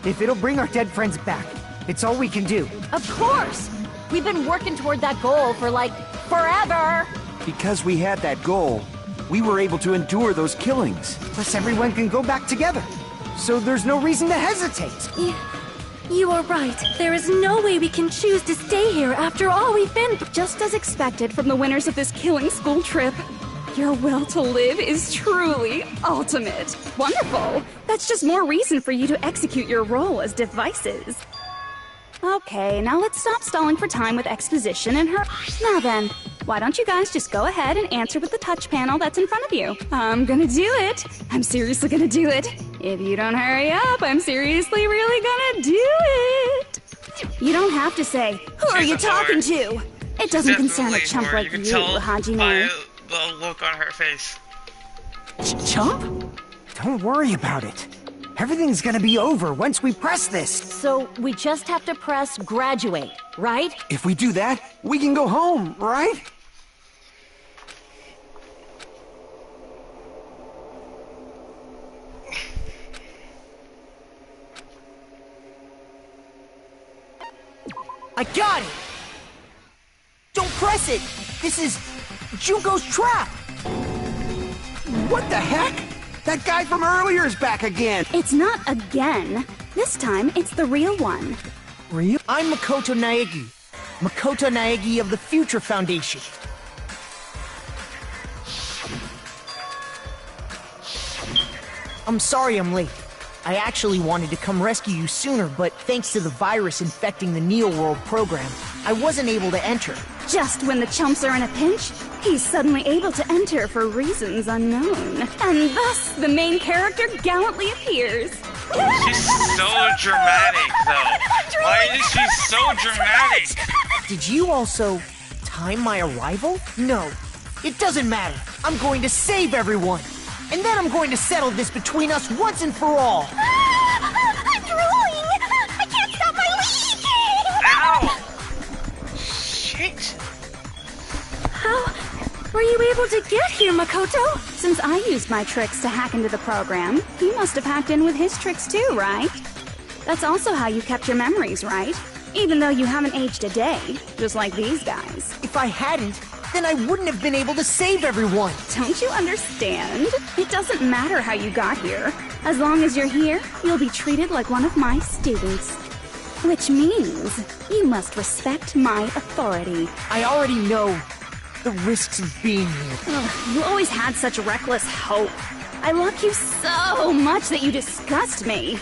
If it'll bring our dead friends back, it's all we can do. Of course! We've been working toward that goal for, like, forever! Because we had that goal, we were able to endure those killings. Plus everyone can go back together. So there's no reason to hesitate. You are right. There is no way we can choose to stay here after all we've been through. Just as expected from the winners of this killing school trip. Your will to live is truly ultimate. Wonderful. That's just more reason for you to execute your role as devices. Okay, now let's stop stalling for time with exposition and her. Now then, why don't you guys just go ahead and answer with the touch panel that's in front of you? I'm gonna do it. I'm seriously gonna do it. If you don't hurry up, I'm seriously really gonna do it. You don't have to say, who are you talking to? It doesn't concern a chump like you, Hajime. The look on her face. Chump? Don't worry about it. Everything's gonna be over once we press this. So we just have to press graduate, right? If we do that, we can go home, right? I got it! Don't press it! This is Junko's trap! What the heck? That guy from earlier is back again! It's not again. This time, it's the real one. Real? I'm Makoto Naegi. Makoto Naegi of the Future Foundation. I'm sorry I'm late. I actually wanted to come rescue you sooner, but thanks to the virus infecting the Neo World program, I wasn't able to enter. Just when the chumps are in a pinch, he's suddenly able to enter for reasons unknown. And thus, the main character gallantly appears. She's so dramatic, though. Why is she so dramatic? Did you also time my arrival? No, it doesn't matter. I'm going to save everyone. And then I'm going to settle this between us once and for all. I'm drooling! I can't stop my leak! Ow! Shit! How were you able to get here, Makoto? Since I used my tricks to hack into the program, you must have hacked in with his tricks too, right? That's also how you kept your memories, right? Even though you haven't aged a day, just like these guys. If I hadn't, then I wouldn't have been able to save everyone. Don't you understand? It doesn't matter how you got here. As long as you're here, you'll be treated like one of my students. Which means you must respect my authority. I already know the risks of being here. Ugh, you always had such reckless hope. I love you so much that you disgust me.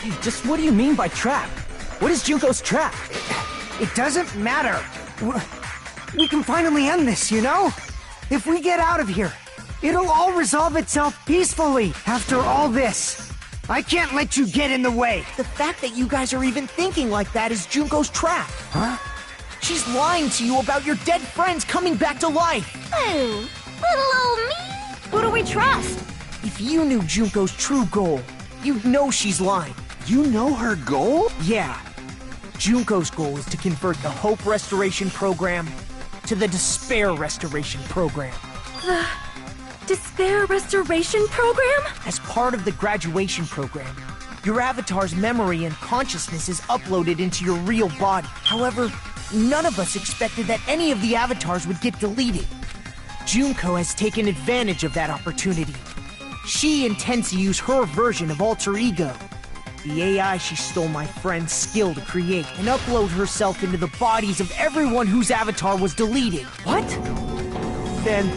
Hey, just what do you mean by trap? What is Junko's trap? It doesn't matter. We can finally end this, you know? If we get out of here, it'll all resolve itself peacefully. After all this, I can't let you get in the way. The fact that you guys are even thinking like that is Junko's trap. Huh? She's lying to you about your dead friends coming back to life. Oh, little old me? Who do we trust? If you knew Junko's true goal, you'd know she's lying. You know her goal? Yeah. Junko's goal is to convert the Hope Restoration Program to the Despair Restoration Program. The Despair Restoration Program? As part of the graduation program, your avatar's memory and consciousness is uploaded into your real body. However, none of us expected that any of the avatars would get deleted. Junko has taken advantage of that opportunity. She intends to use her version of Alter Ego, the AI she stole my friend's skill to create, and upload herself into the bodies of everyone whose avatar was deleted. What? Then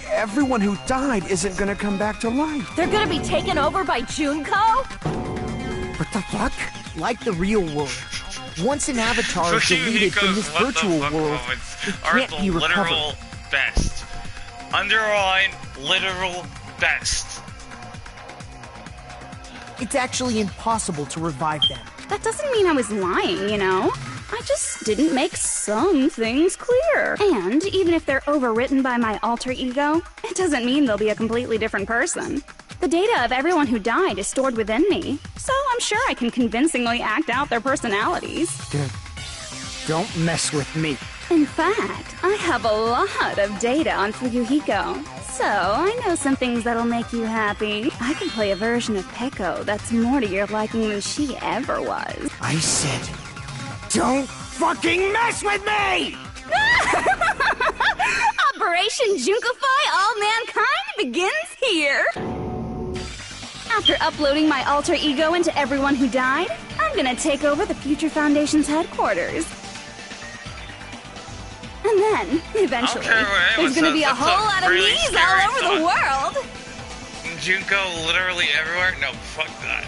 everyone who died isn't gonna come back to life. They're gonna be taken over by Junko? What the fuck? Like the real world, once an avatar is deleted from this virtual world, it can't be recovered. Literal best. Underline literal best. It's actually impossible to revive them. That doesn't mean I was lying, you know? I just didn't make some things clear. And even if they're overwritten by my alter ego, it doesn't mean they'll be a completely different person. The data of everyone who died is stored within me, so I'm sure I can convincingly act out their personalities. Don't mess with me. In fact, I have a lot of data on Fuyuhiko, so I know some things that'll make you happy. I can play a version of Peko that's more to your liking than she ever was. I said, don't fucking mess with me! Operation Junkify All Mankind begins here! After uploading my alter ego into everyone who died, I'm gonna take over the Future Foundation's headquarters. And then, eventually, there's gonna be a whole lot of me's all over the world! Junko literally everywhere? No, fuck that.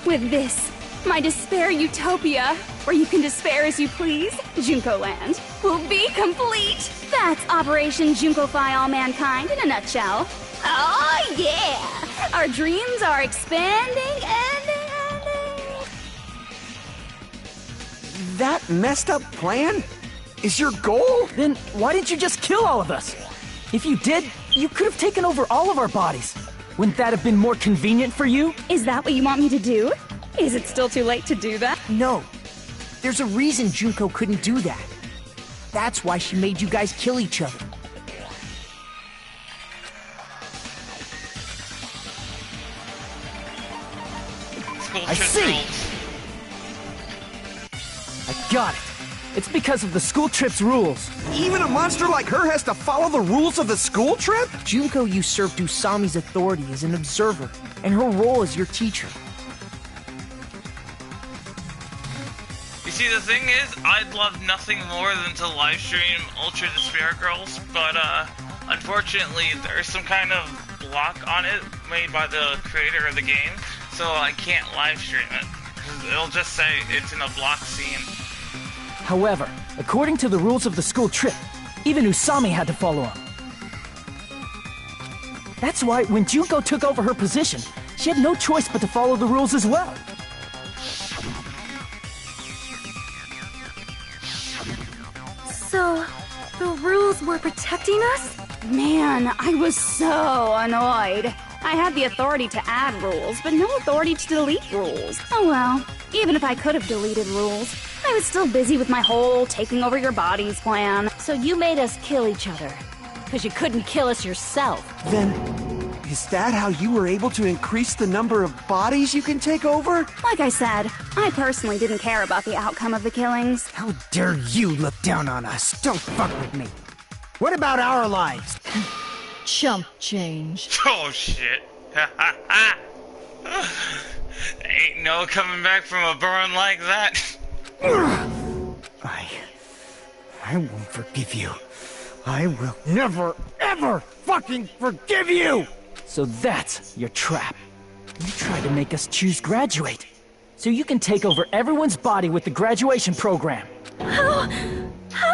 With this, my despair utopia, where you can despair as you please, Junko Land, will be complete! That's Operation Junkify All Mankind in a nutshell. Oh yeah! Our dreams are expanding and... That messed up plan is your goal? Then why didn't you just kill all of us? If you did, you could have taken over all of our bodies. Wouldn't that have been more convenient for you? Is that what you want me to do? Is it still too late to do that? No. There's a reason Junko couldn't do that. That's why she made you guys kill each other. I see! I got it. It's because of the school trip's rules. Even a monster like her has to follow the rules of the school trip? Junko usurped Usami's authority as an observer, and her role as your teacher. You see, the thing is, I'd love nothing more than to livestream Ultra Despair Girls, but unfortunately, there's some kind of block on it made by the creator of the game, so I can't live stream it. 'Cause it'll just say it's in a block scene. However, according to the rules of the school trip, even Usami had to follow him. That's why when Junko took over her position, she had no choice but to follow the rules as well. So, the rules were protecting us? Man, I was so annoyed. I had the authority to add rules, but no authority to delete rules. Oh well, even if I could have deleted rules, I was still busy with my whole taking over your bodies plan. So you made us kill each other. Because you couldn't kill us yourself. Then, is that how you were able to increase the number of bodies you can take over? Like I said, I personally didn't care about the outcome of the killings. How dare you look down on us? Don't fuck with me. What about our lives? Chump change. Oh shit. Ain't no coming back from a burn like that. I won't forgive you. I will never, ever fucking forgive you! So that's your trap. You tried to make us choose graduate, so you can take over everyone's body with the graduation program. How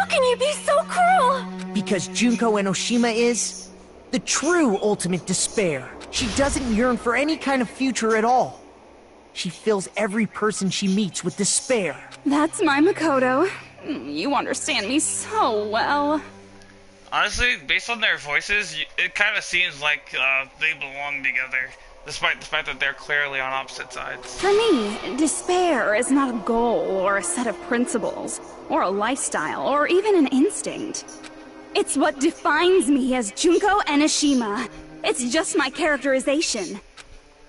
can you be so cruel? Because Junko Enoshima is the true ultimate despair. She doesn't yearn for any kind of future at all. She fills every person she meets with despair. That's my Makoto. You understand me so well. Honestly, based on their voices, it kind of seems like they belong together, despite the fact that they're clearly on opposite sides. For me, despair is not a goal or a set of principles, or a lifestyle, or even an instinct. It's what defines me as Junko Enoshima. It's just my characterization.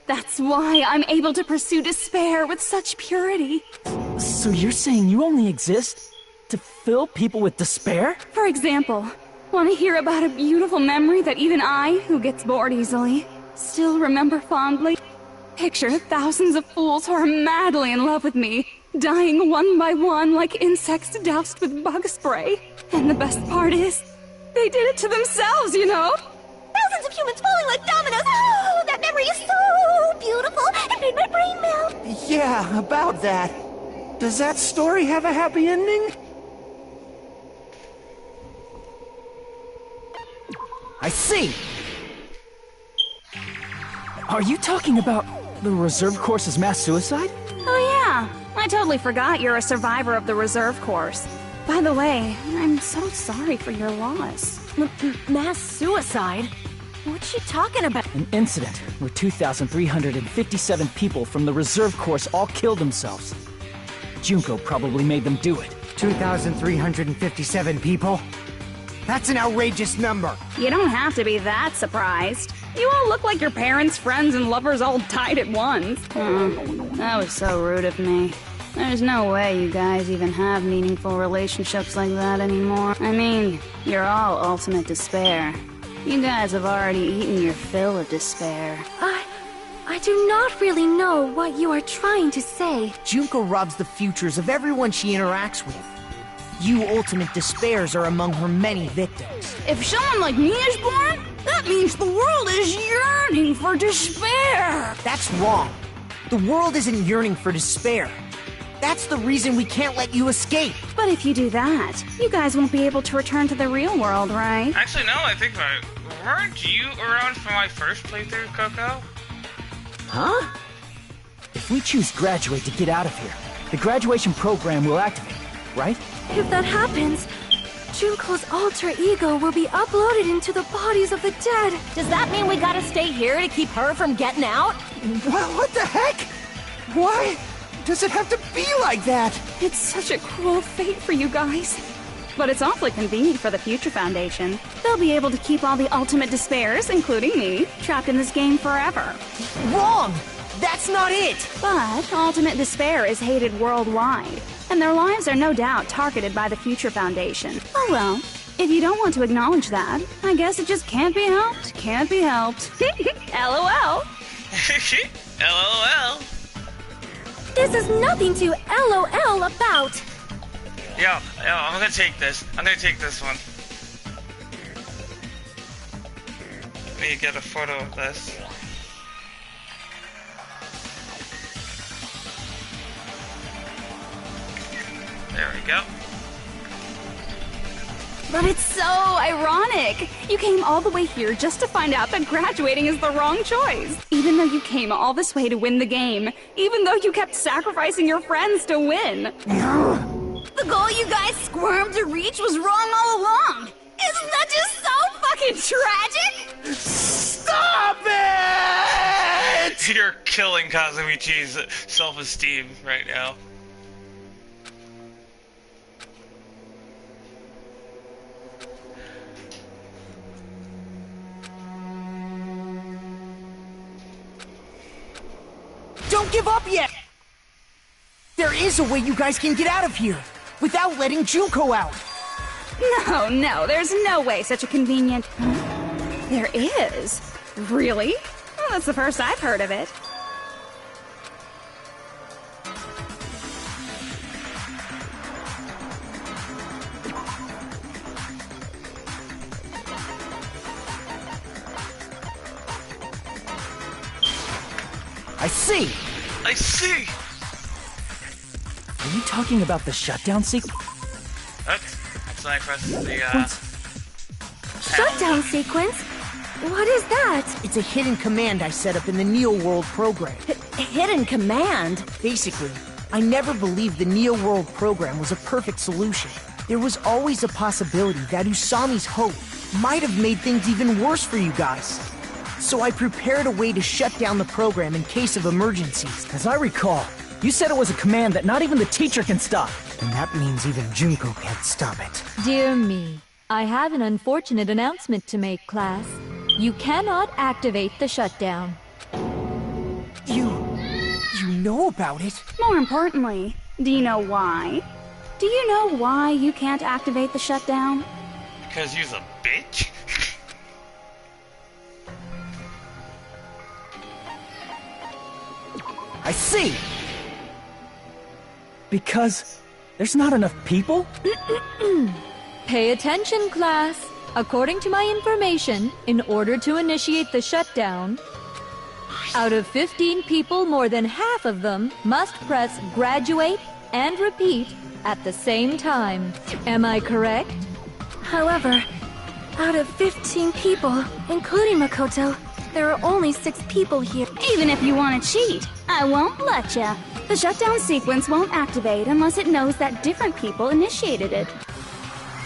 That's why I'm able to pursue despair with such purity. So you're saying you only exist to fill people with despair? For example, want to hear about a beautiful memory that even I, who gets bored easily, still remember fondly? Picture thousands of fools who are madly in love with me, dying one by one like insects doused with bug spray. And the best part is, they did it to themselves, you know? Thousands of humans falling like dominoes. Oh, that memory is so beautiful. It made my brain melt. Yeah, about that. Does that story have a happy ending? I see! Are you talking about the reserve course's mass suicide? Oh yeah, I totally forgot you're a survivor of the reserve course. By the way, I'm so sorry for your loss. Mass suicide? What's she talking about? An incident where 2,357 people from the reserve course all killed themselves. Junko probably made them do it. 2,357 people? That's an outrageous number. You don't have to be that surprised. You all look like your parents, friends, and lovers all died at once. That was so rude of me. There's no way you guys even have meaningful relationships like that anymore. I mean, you're all ultimate despair. You guys have already eaten your fill of despair. I do not really know what you are trying to say. Junko robs the futures of everyone she interacts with. You ultimate despairs are among her many victims. If someone like me is born, that means the world is yearning for despair. That's wrong. The world isn't yearning for despair. That's the reason we can't let you escape. But if you do that, you guys won't be able to return to the real world, right? Actually, no, I think weren't you around for my first playthrough, Coco? Huh? If we choose graduate to get out of here, the graduation program will activate, right? If that happens, Junko's alter ego will be uploaded into the bodies of the dead. Does that mean we gotta stay here to keep her from getting out? What the heck? Why does it have to be like that? It's such a cruel fate for you guys. But it's awfully convenient for the Future Foundation. They'll be able to keep all the ultimate despairs, including me, trapped in this game forever. Wrong! That's not it! But ultimate despair is hated worldwide, and their lives are no doubt targeted by the Future Foundation. Oh well, if you don't want to acknowledge that, I guess it just can't be helped. Can't be helped. LOL. LOL. This is nothing to LOL about. Yo, I'm gonna take this. I'm gonna take this one. me get a photo of this. There we go. But it's so ironic. You came all the way here just to find out that graduating is the wrong choice. Even though you came all this way to win the game. Even though you kept sacrificing your friends to win. The goal you guys squirmed to reach was wrong all along. Isn't that just so fucking tragic? Stop it! You're killing Kazumichi's self-esteem right now. Don't give up yet! There is a way you guys can get out of here, without letting Junko out! No, there's no way such a convenient... There is? Really? Well, that's the first I've heard of it. I see! I see! Are you talking about the shutdown sequence? That's when I press the, Shutdown sequence? What is that? It's a hidden command I set up in the Neo World program. Hidden command? Basically, I never believed the Neo World program was a perfect solution. There was always a possibility that Usami's hope might have made things even worse for you guys. So I prepared a way to shut down the program in case of emergencies. As I recall, you said it was a command that not even the teacher can stop. And that means even Junko can't stop it. Dear me, I have an unfortunate announcement to make, class. You cannot activate the shutdown. You know about it? More importantly, do you know why? Do you know why you can't activate the shutdown? Because you's a bitch? I see! Because there's not enough people? Pay attention, class. According to my information, in order to initiate the shutdown, out of 15 people, more than half of them must press graduate and repeat at the same time. Am I correct? However, out of 15 people, including Makoto, there are only 6 people here. Even if you want to cheat, I won't let ya. The shutdown sequence won't activate unless it knows that different people initiated it.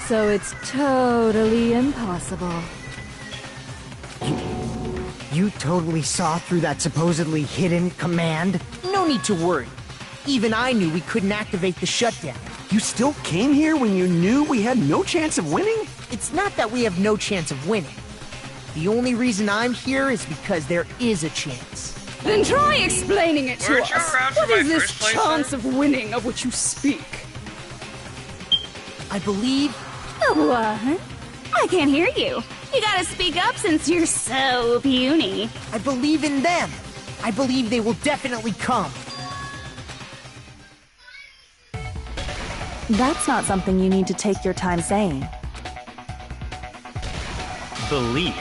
So it's totally impossible. You totally saw through that supposedly hidden command? No need to worry. Even I knew we couldn't activate the shutdown. You still came here when you knew we had no chance of winning? It's not that we have no chance of winning. The only reason I'm here is because there is a chance. Then try explaining it to Weren't you us. around for What my is this first place, chance sir? of winning of which you speak? I believe... What? I can't hear you. You gotta speak up since you're so puny. I believe in them. I believe they will definitely come. That's not something you need to take your time saying. Believe.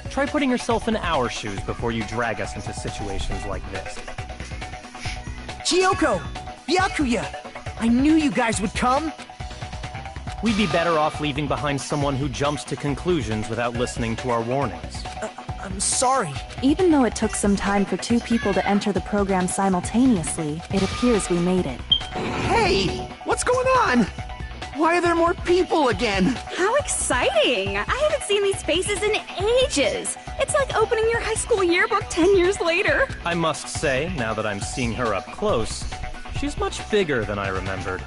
Try putting yourself in our shoes before you drag us into situations like this. Kyoko! Byakuya! I knew you guys would come! We'd be better off leaving behind someone who jumps to conclusions without listening to our warnings. I'm sorry. Even though it took some time for 2 people to enter the program simultaneously, it appears we made it. Hey! What's going on? Why are there more people again? How exciting! I haven't seen these faces in ages. It's like opening your high school yearbook 10 years later. I must say, now that I'm seeing her up close, she's much bigger than I remembered.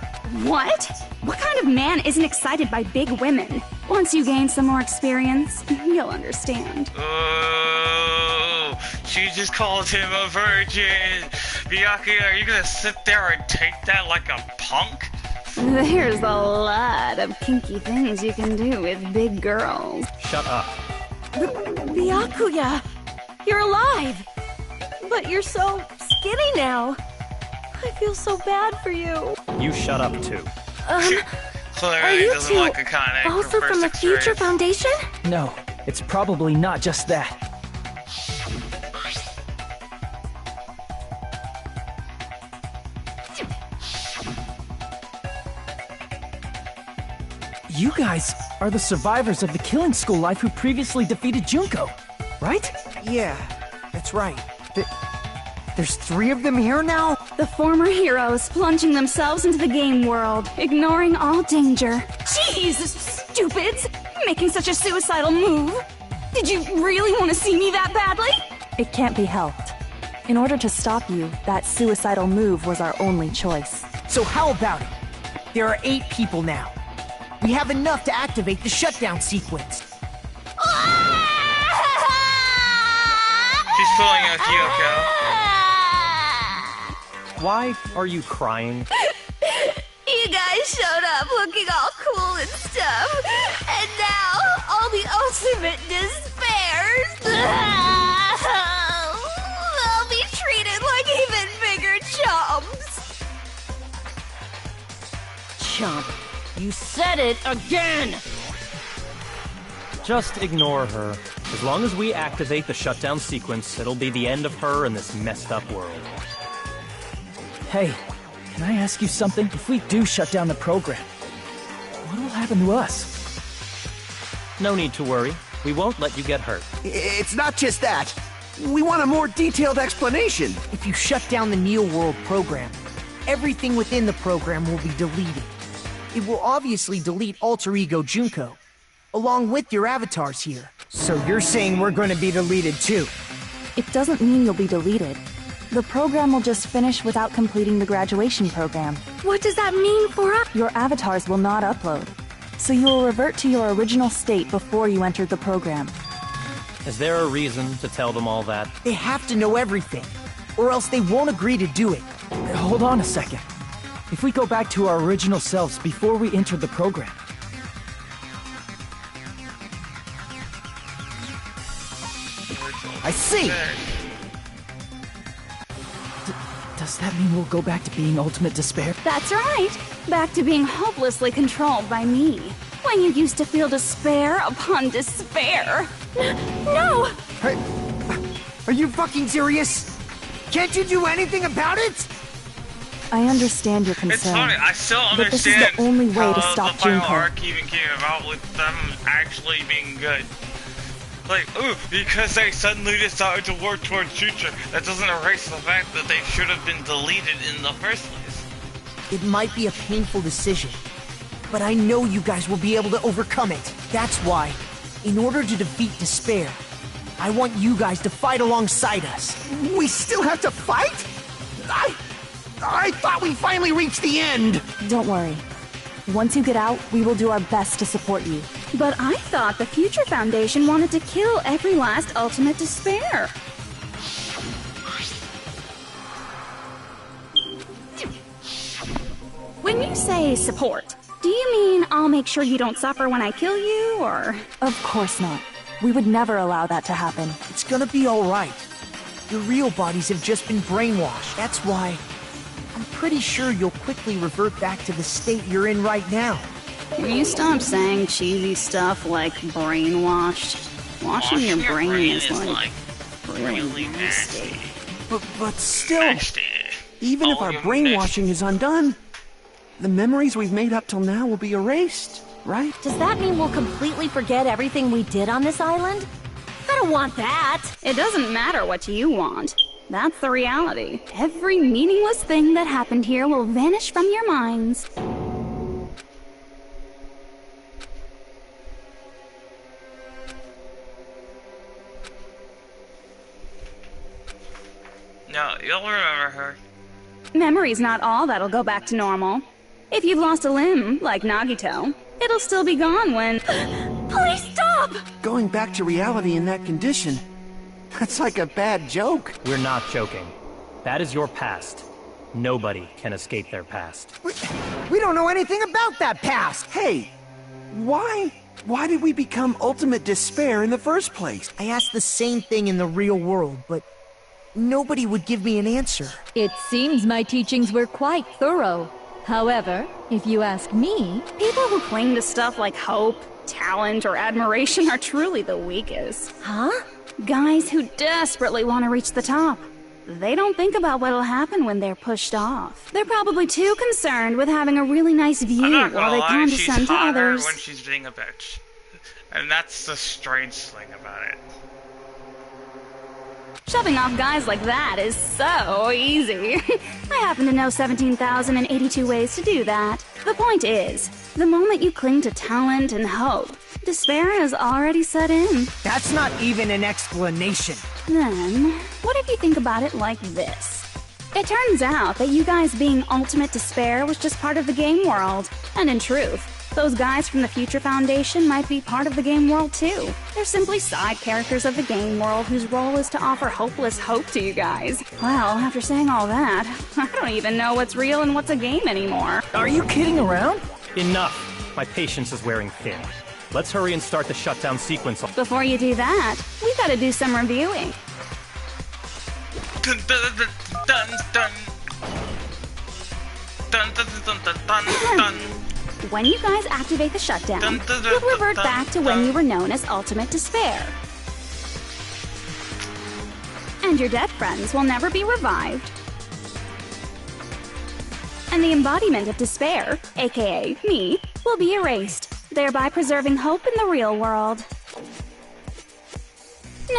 What? What kind of man isn't excited by big women? Once you gain some more experience, you'll understand. Oh, she just called him a virgin. Byakuya, are you gonna sit there and take that like a punk? There's a lot of kinky things you can do with big girls. Shut up. Byakuya! You're alive! But you're so skinny now. I feel so bad for you. You shut up too. Are Clearly you doesn't two like Akane also from from the first Future experience. Foundation? No, it's probably not just that. You guys are the survivors of the killing school life who previously defeated Junko, right? Yeah, that's right. There's 3 of them here now? The former heroes plunging themselves into the game world, ignoring all danger. Jeez, stupids! Making such a suicidal move! Did you really want to see me that badly? It can't be helped. In order to stop you, that suicidal move was our only choice. So how about it? There are 8 people now. We have enough to activate the shutdown sequence. She's pulling a Kyoko. Why are you crying? You guys showed up looking all cool and stuff, and now all the ultimate despairs. They'll be treated like even bigger chumps. Chump, you said it again! Just ignore her. As long as we activate the shutdown sequence, it'll be the end of her in this messed up world. Hey, can I ask you something? If we do shut down the program, what will happen to us? No need to worry. We won't let you get hurt. It's not just that. We want a more detailed explanation. If you shut down the Neo World program, everything within the program will be deleted. It will obviously delete Alter Ego Junko, along with your avatars here. So you're saying we're going to be deleted too? It doesn't mean you'll be deleted. The program will just finish without completing the graduation program. What does that mean for us? Your avatars will not upload, so you will revert to your original state before you entered the program. Is there a reason to tell them all that? They have to know everything, or else they won't agree to do it. Hold on a second. If we go back to our original selves before we entered the program, I see! does that mean we'll go back to being Ultimate Despair? That's right! Back to being hopelessly controlled by me. When you used to feel despair upon despair. No! Are you fucking serious? Can't you do anything about it? I understand your concern. It's funny, I still but this is understand the only way to how stop the final Junko. arc even came about with them actually being good. Like, ooh, because they suddenly decided to work towards future, that doesn't erase the fact that they should have been deleted in the first place. It might be a painful decision, but I know you guys will be able to overcome it. That's why, in order to defeat despair, I want you guys to fight alongside us. We still have to fight? I thought we finally reached the end! Don't worry. Once you get out, we will do our best to support you. But I thought the Future Foundation wanted to kill every last Ultimate Despair. When you say support, do you mean I'll make sure you don't suffer when I kill you, or...? Of course not. We would never allow that to happen. It's gonna be alright. Your real bodies have just been brainwashed. That's why I'm pretty sure you'll quickly revert back to the state you're in right now. Will you stop saying cheesy stuff like brainwashed? Washing your brain is like really nasty. But still, even if our brainwashing is undone, the memories we've made up till now will be erased, right? Does that mean we'll completely forget everything we did on this island? I don't want that! It doesn't matter what you want. That's the reality. Every meaningless thing that happened here will vanish from your minds. No, you'll remember her. Memory's not all that'll go back to normal. If you've lost a limb, like Nagito, it'll still be gone when... Please stop! Going back to reality in that condition, that's like a bad joke. We're not joking. That is your past. Nobody can escape their past. We don't know anything about that past! Hey, why did we become Ultimate Despair in the first place? I asked the same thing in the real world, but nobody would give me an answer. It seems my teachings were quite thorough. However, if you ask me, people who cling to stuff like hope, talent, or admiration are truly the weakest. Huh? Guys who desperately want to reach the top. They don't think about what'll happen when they're pushed off. They're probably too concerned with having a really nice view while they condescend to others. When she's being a bitch. And that's the strange thing about it. Shoving off guys like that is so easy. I happen to know 17,082 ways to do that. The point is, the moment you cling to talent and hope, despair has already set in. That's not even an explanation. Then, what if you think about it like this? It turns out that you guys being ultimate despair was just part of the game world. And in truth, those guys from the Future Foundation might be part of the game world too. They're simply side characters of the game world whose role is to offer hopeless hope to you guys. Well, after saying all that, I don't even know what's real and what's a game anymore. Are you kidding around? Enough. My patience is wearing thin. Let's hurry and start the shutdown sequence. Before you do that, we gotta do some reviewing. Dun dun dun dun dun dun dun dun dun dun dun. When you guys activate the shutdown, you'll revert back to when you were known as Ultimate Despair. And your dead friends will never be revived. And the embodiment of despair, aka me, will be erased, thereby preserving hope in the real world.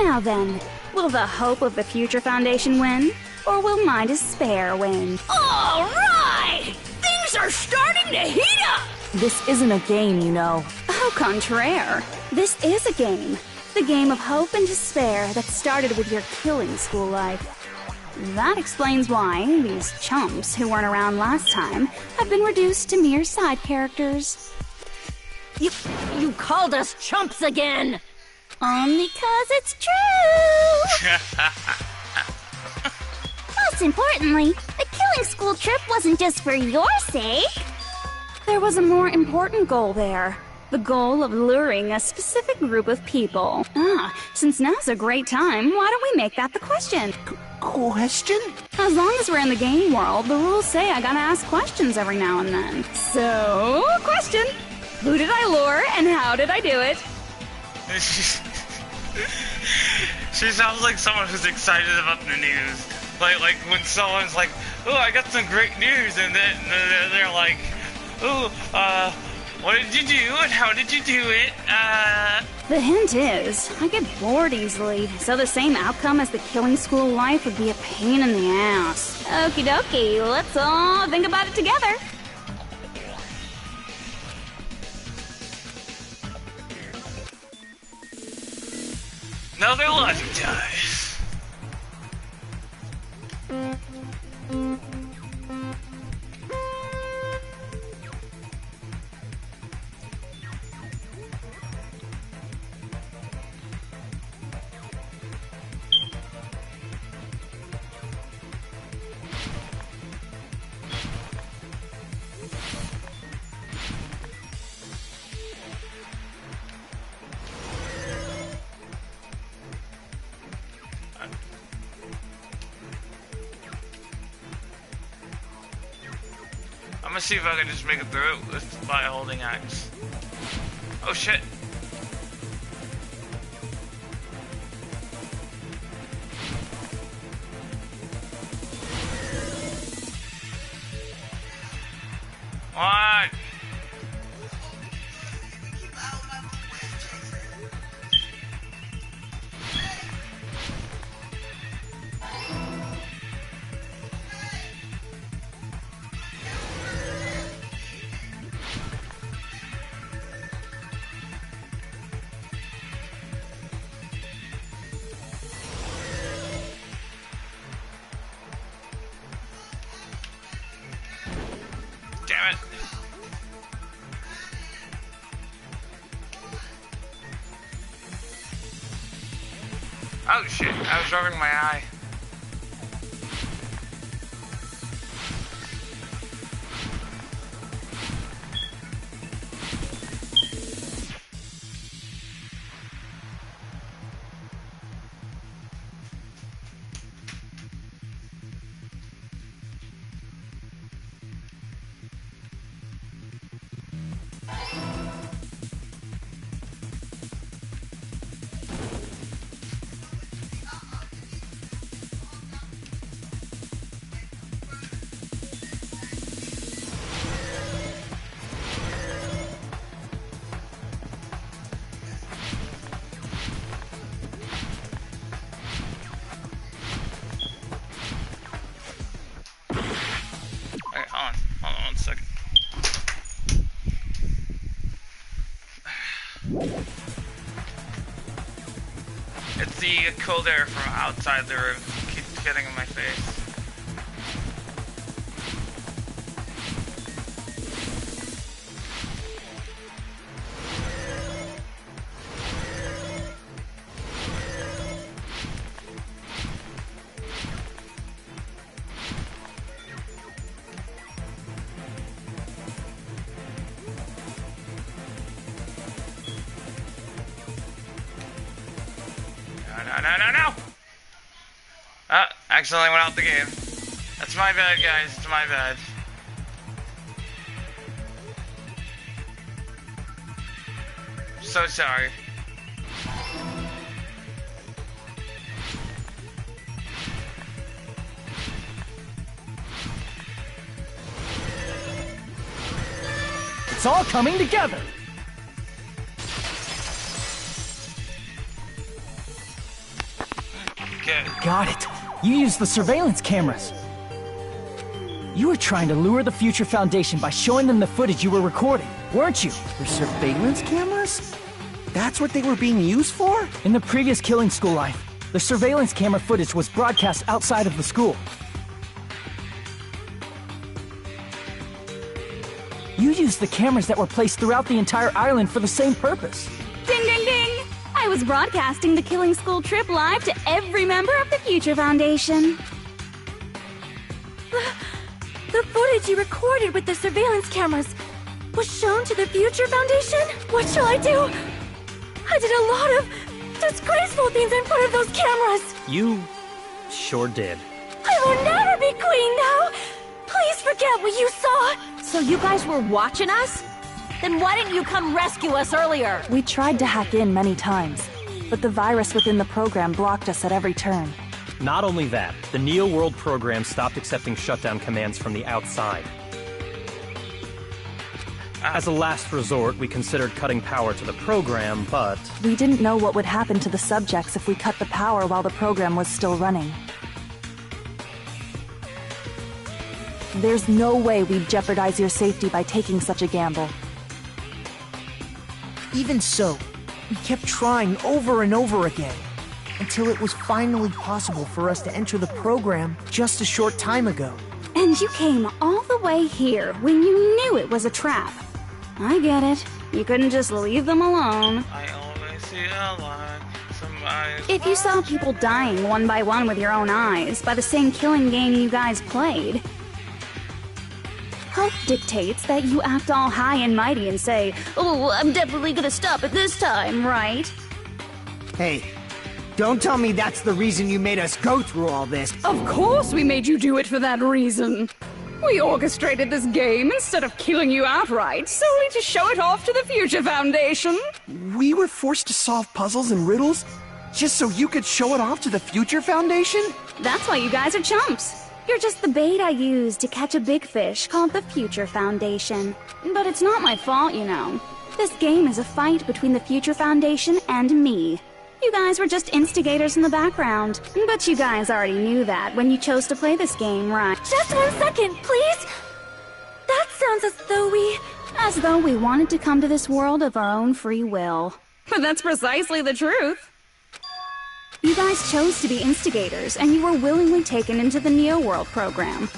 Now then, will the hope of the Future Foundation win? Or will my despair win? All right! Things are starting to heat up! This isn't a game, you know. Au contraire. This is a game. The game of hope and despair that started with your killing school life. That explains why these chumps who weren't around last time have been reduced to mere side characters. You called us chumps again! Only 'cause it's true! Most importantly, the killing school trip wasn't just for your sake. There was a more important goal there. The goal of luring a specific group of people. Since now's a great time, why don't we make that the question? Question? As long as we're in the game world, the rules say I gotta ask questions every now and then. So, question. Who did I lure and how did I do it? She sounds like someone who's excited about the news. Like when someone's like, "Oh, I got some great news," and then they're like, "Oh, what did you do and how did you do it?" The hint is, I get bored easily, so the same outcome as the killing school life would be a pain in the ass. Okie dokie, let's all think about it together. Another logic dive. I'm gonna see if I can just make it through it by holding X. Oh shit. What? Damn it. Oh shit, I was rubbing my eye. It's the cold air from outside the room. It keeps getting in my face. No! Accidentally went out the game. That's my bad, guys. It's my bad. So sorry. It's all coming together! Got it. You used the surveillance cameras. You were trying to lure the Future Foundation by showing them the footage you were recording, weren't you? The surveillance cameras? That's what they were being used for? In the previous Killing School life, the surveillance camera footage was broadcast outside of the school. You used the cameras that were placed throughout the entire island for the same purpose. Ding ding ding! I was broadcasting the Killing School trip live to every member of the Future Foundation. The footage you recorded with the surveillance cameras was shown to the Future Foundation? What shall I do? I did a lot of disgraceful things in front of those cameras. You sure did. I will never be queen now. Please forget what you saw. So you guys were watching us? Then why didn't you come rescue us earlier? We tried to hack in many times, but the virus within the program blocked us at every turn. Not only that, the Neo World program stopped accepting shutdown commands from the outside. As a last resort, we considered cutting power to the program, but... We didn't know what would happen to the subjects if we cut the power while the program was still running. There's no way we'd jeopardize your safety by taking such a gamble. Even so, we kept trying over and over again, until it was finally possible for us to enter the program just a short time ago. And you came all the way here when you knew it was a trap. I get it. You couldn't just leave them alone. I always see a light. Somebody's If you saw people dying one by one with your own eyes by the same killing game you guys played, hope dictates that you act all high and mighty and say, "Oh, I'm definitely gonna stop it this time," right? Hey, don't tell me that's the reason you made us go through all this. Of course we made you do it for that reason. We orchestrated this game instead of killing you outright, solely to show it off to the Future Foundation. We were forced to solve puzzles and riddles just so you could show it off to the Future Foundation? That's why you guys are chumps. You're just the bait I used to catch a big fish called the Future Foundation. But it's not my fault, you know. This game is a fight between the Future Foundation and me. You guys were just instigators in the background. But you guys already knew that when you chose to play this game, right? Just 1 second, please. That sounds as though we wanted to come to this world of our own free will. But that's precisely the truth. You guys chose to be instigators, and you were willingly taken into the Neo World program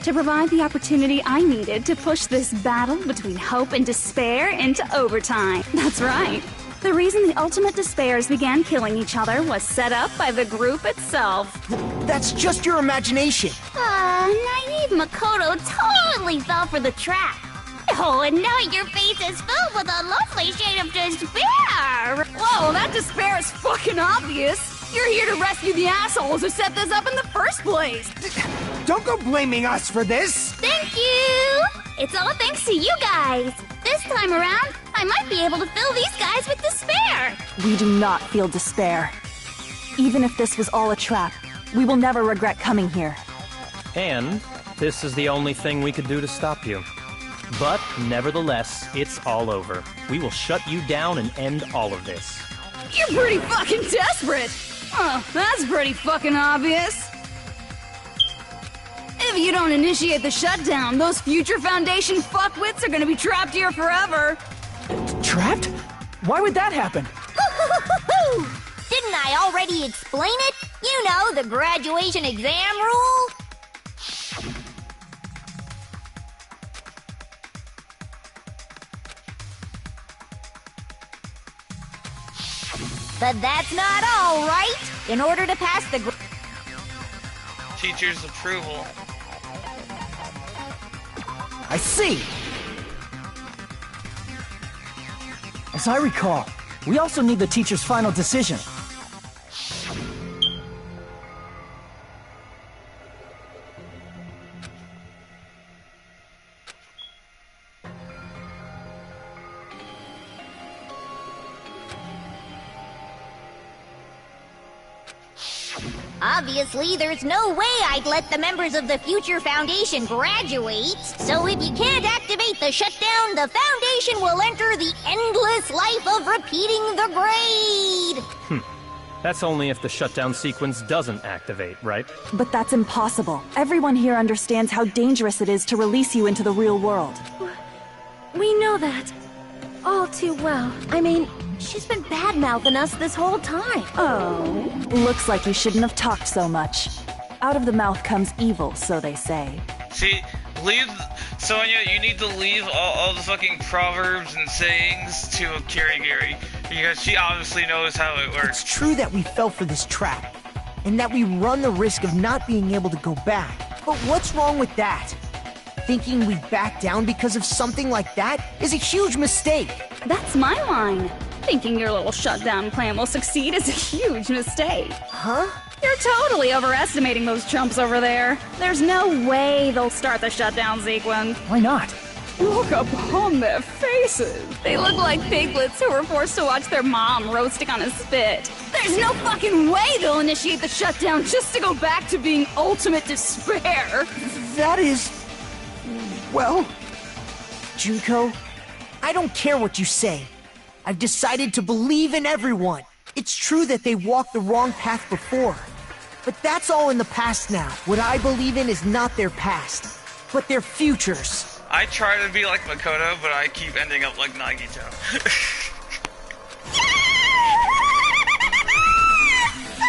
to provide the opportunity I needed to push this battle between hope and despair into overtime. That's right. The reason the ultimate despairs began killing each other was set up by the group itself. That's just your imagination. Naive Makoto totally fell for the trap. Oh, and now your face is filled with a lovely shade of despair! Whoa, that despair is fucking obvious! You're here to rescue the assholes who set this up in the first place! Don't go blaming us for this! Thank you! It's all thanks to you guys! This time around, I might be able to fill these guys with despair! We do not feel despair. Even if this was all a trap, we will never regret coming here. And this is the only thing we could do to stop you. But nevertheless, it's all over. We will shut you down and end all of this. You're pretty fucking desperate! Oh, that's pretty fucking obvious. If you don't initiate the shutdown, those Future Foundation fuckwits are gonna be trapped here forever. Trapped? Why would that happen? Didn't I already explain it? You know, the graduation exam rule? But that's not all, right? In order to pass the teacher's approval. I see. As I recall, we also need the teacher's final decision. Obviously, there's no way I'd let the members of the Future Foundation graduate. So if you can't activate the shutdown, the Foundation will enter the endless life of repeating the grade. That's only if the shutdown sequence doesn't activate, right? But that's impossible. Everyone here understands how dangerous it is to release you into the real world. We know that all too well. I mean, she's been bad-mouthing us this whole time. Oh. Looks like you shouldn't have talked so much. Out of the mouth comes evil, so they say. See, Sonia, you need to leave all the fucking proverbs and sayings to Kirigiri, because she obviously knows how it works. It's true that we fell for this trap, and that we run the risk of not being able to go back. But what's wrong with that? Thinking we'd back down because of something like that is a huge mistake. That's my line. Thinking your little shutdown plan will succeed is a huge mistake. Huh? You're totally overestimating those chumps over there. There's no way they'll start the shutdown sequence. Why not? Look upon their faces. They look like piglets who were forced to watch their mom roasting on a spit. There's no fucking way they'll initiate the shutdown just to go back to being ultimate despair. That is... well... Junko, I don't care what you say. I've decided to believe in everyone. It's true that they walked the wrong path before. But that's all in the past now. What I believe in is not their past, but their futures. I try to be like Makoto, but I keep ending up like Nagito.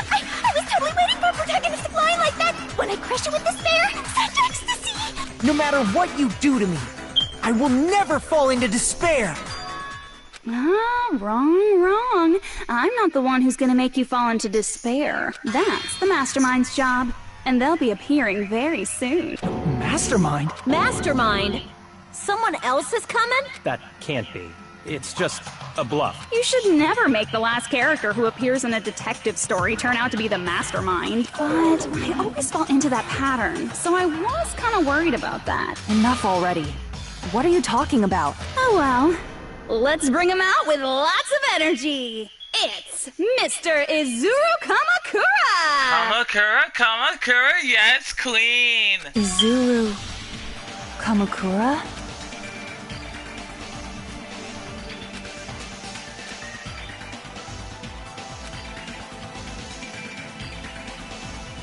I was totally waiting for a protagonistic line like that. When I crush you with despair, such ecstasy. No matter what you do to me, I will never fall into despair. Wrong. I'm not the one who's gonna make you fall into despair. That's the Mastermind's job. And they'll be appearing very soon. Mastermind? Mastermind? Someone else is coming? That can't be. It's just a bluff. You should never make the last character who appears in a detective story turn out to be the mastermind. But I always fall into that pattern, so I was kind of worried about that. Enough already. What are you talking about? Oh well. Let's bring him out with lots of energy. It's Mr. Izuru Kamakura! Kamakura, yes, queen! Izuru Kamakura?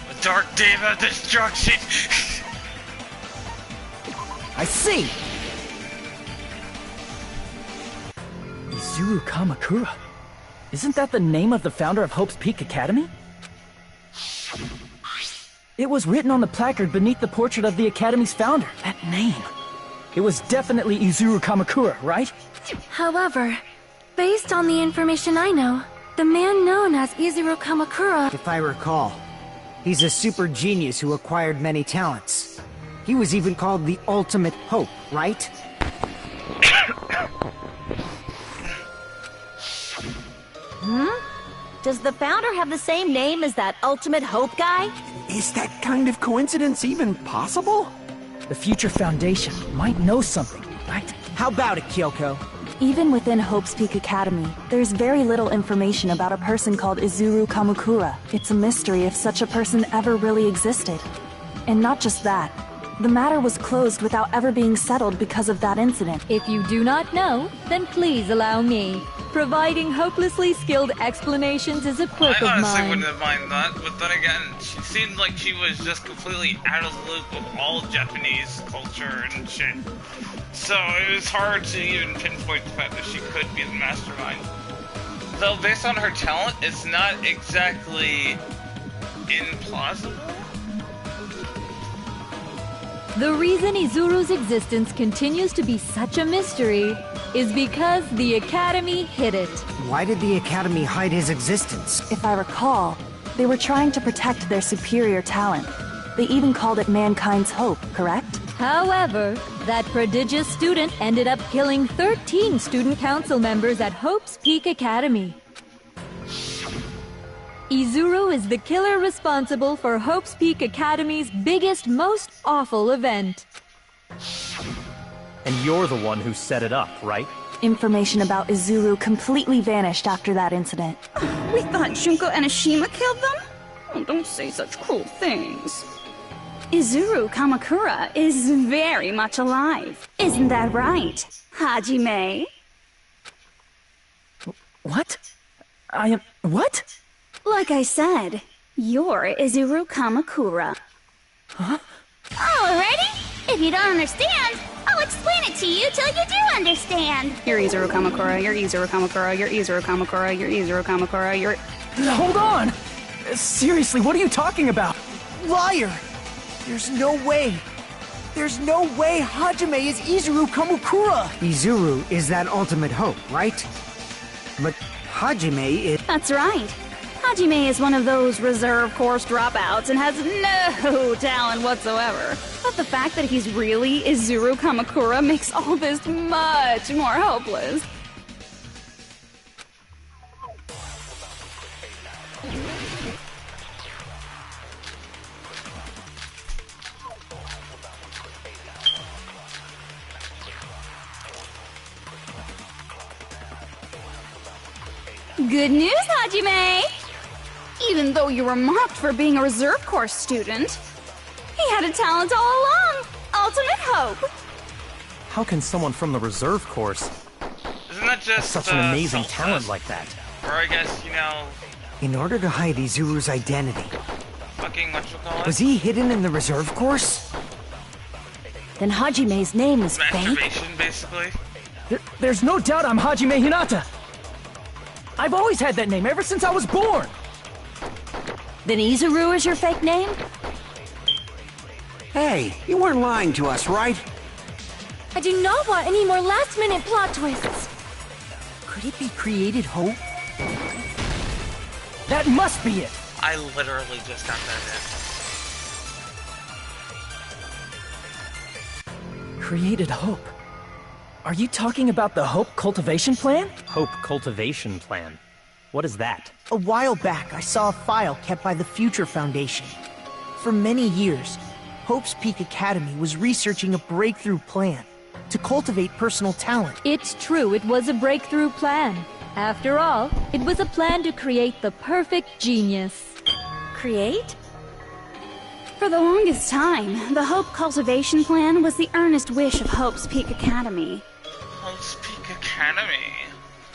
The Dark Deva Destruction! I see! Izuru Kamakura? Isn't that the name of the founder of Hope's Peak Academy? It was written on the placard beneath the portrait of the Academy's founder. That name. It was definitely Izuru Kamakura, right? However, based on the information I know, the man known as Izuru Kamakura... If I recall, he's a super genius who acquired many talents. He was even called the Ultimate Hope, right? Does the founder have the same name as that Ultimate Hope guy? Is that kind of coincidence even possible? The Future Foundation might know something, right? How about it, Kyoko? Even within Hope's Peak Academy, there's very little information about a person called Izuru Kamakura. It's a mystery if such a person ever really existed. And not just that, the matter was closed without ever being settled because of that incident. If you do not know, then please allow me. Providing hopelessly skilled explanations is a quirk of I honestly mine. wouldn't have minded that, but then again, she seemed like she was just completely out of the loop of all Japanese culture and shit. So it was hard to even pinpoint the fact that she could be the mastermind. Though based on her talent, it's not exactly implausible. The reason Izuru's existence continues to be such a mystery is because the Academy hid it. Why did the Academy hide his existence? If I recall, they were trying to protect their superior talent. They even called it mankind's hope, correct? However, that prodigious student ended up killing 13 student council members at Hope's Peak Academy. Izuru is the killer responsible for Hope's Peak Academy's biggest, most awful event. And you're the one who set it up, right? Information about Izuru completely vanished after that incident. We thought Junko Enoshima killed them? Oh, don't say such cruel things. Izuru Kamakura is very much alive. Isn't that right, Hajime? What? I am... what? Like I said, you're Izuru Kamakura. Huh? Alrighty? If you don't understand, I'll explain it to you till you do understand. You're Izuru Kamakura, you're Izuru Kamakura, you're Izuru Kamakura, you're Izuru Kamakura, you're... Hold on! Seriously, what are you talking about? Liar! There's no way! There's no way Hajime is Izuru Kamakura! Izuru is that ultimate hope, right? But Hajime is... That's right. Hajime is one of those reserve course dropouts and has no talent whatsoever. But the fact that he's really Izuru Kamakura makes all this much more hopeless. Good news, Hajime! Even though you were mocked for being a reserve course student, he had a talent all along! Ultimate hope! How can someone from the reserve course Isn't that have just such an amazing talent like that? Or I guess, you know, In order to hide Izuru's identity, fucking whatchamacallit? was he hidden in the reserve course? Then Hajime's name is fake? Masturbation, basically. There's no doubt I'm Hajime Hinata! I've always had that name ever since I was born! Then Izuru is your fake name? Hey, you weren't lying to us, right? I do not want any more last-minute plot twists. Could it be created hope? That must be it! I literally just got that in. Created hope. Are you talking about the Hope Cultivation Plan? Hope Cultivation Plan. What is that? A while back, I saw a file kept by the Future Foundation. For many years, Hope's Peak Academy was researching a breakthrough plan to cultivate personal talent. It's true, it was a breakthrough plan. After all, it was a plan to create the perfect genius. Create? For the longest time, the Hope Cultivation Plan was the earnest wish of Hope's Peak Academy. Hope's Peak Academy?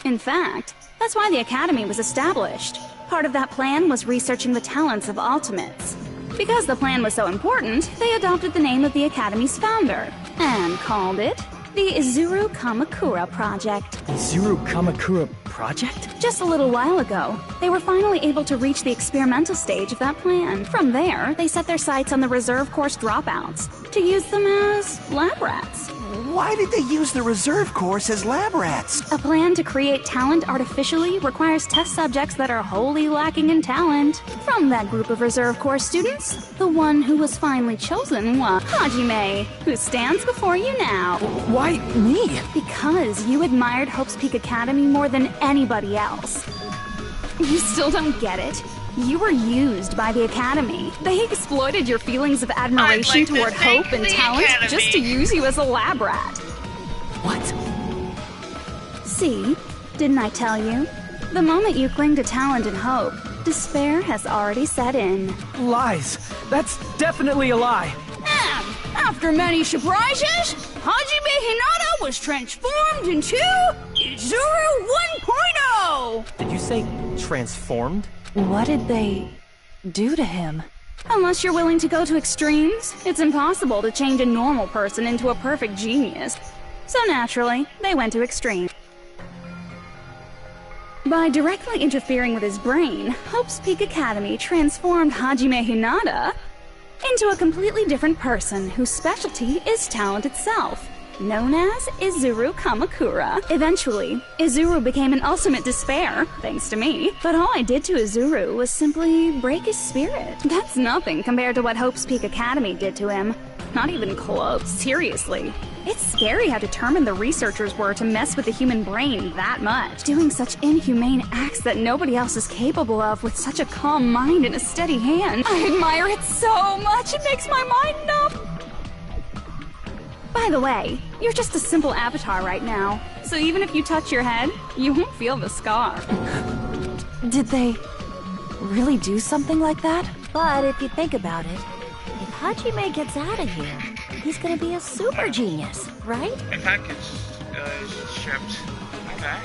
In fact, that's why the Academy was established. Part of that plan was researching the talents of Ultimates. Because the plan was so important, they adopted the name of the Academy's founder, and called it the Izuru Kamakura Project. Izuru Kamakura Project? Just a little while ago, they were finally able to reach the experimental stage of that plan. From there, they set their sights on the reserve course dropouts, to use them as lab rats. Why did they use the reserve course as lab rats? A plan to create talent artificially requires test subjects that are wholly lacking in talent. From that group of reserve course students, the one who was finally chosen was Hajime, who stands before you now. Why me? Because you admired Hope's Peak Academy more than anybody else. You still don't get it? You were used by the Academy. They exploited your feelings of admiration toward hope and talent just to use you as a lab rat. What? See? Didn't I tell you? The moment you cling to talent and hope, despair has already set in. Lies. That's definitely a lie. And after many surprises, Hajime Hinata was transformed into Izuru 1.0! Did you say transformed? What did they do to him? Unless you're willing to go to extremes, it's impossible to change a normal person into a perfect genius. So naturally, they went to extreme. By directly interfering with his brain, Hope's Peak Academy transformed Hajime Hinata into a completely different person whose specialty is talent itself, known as Izuru Kamakura. Eventually, Izuru became an ultimate despair, thanks to me. But all I did to Izuru was simply break his spirit. That's nothing compared to what Hope's Peak Academy did to him. Not even close, seriously. It's scary how determined the researchers were to mess with the human brain that much, doing such inhumane acts that nobody else is capable of with such a calm mind and a steady hand. I admire it so much, it makes my mind numb. By the way, you're just a simple avatar right now, so even if you touch your head, you won't feel the scar. Did they really do something like that? But if you think about it, if Hajime gets out of here, he's gonna be a super genius, right? A package shipped. Okay.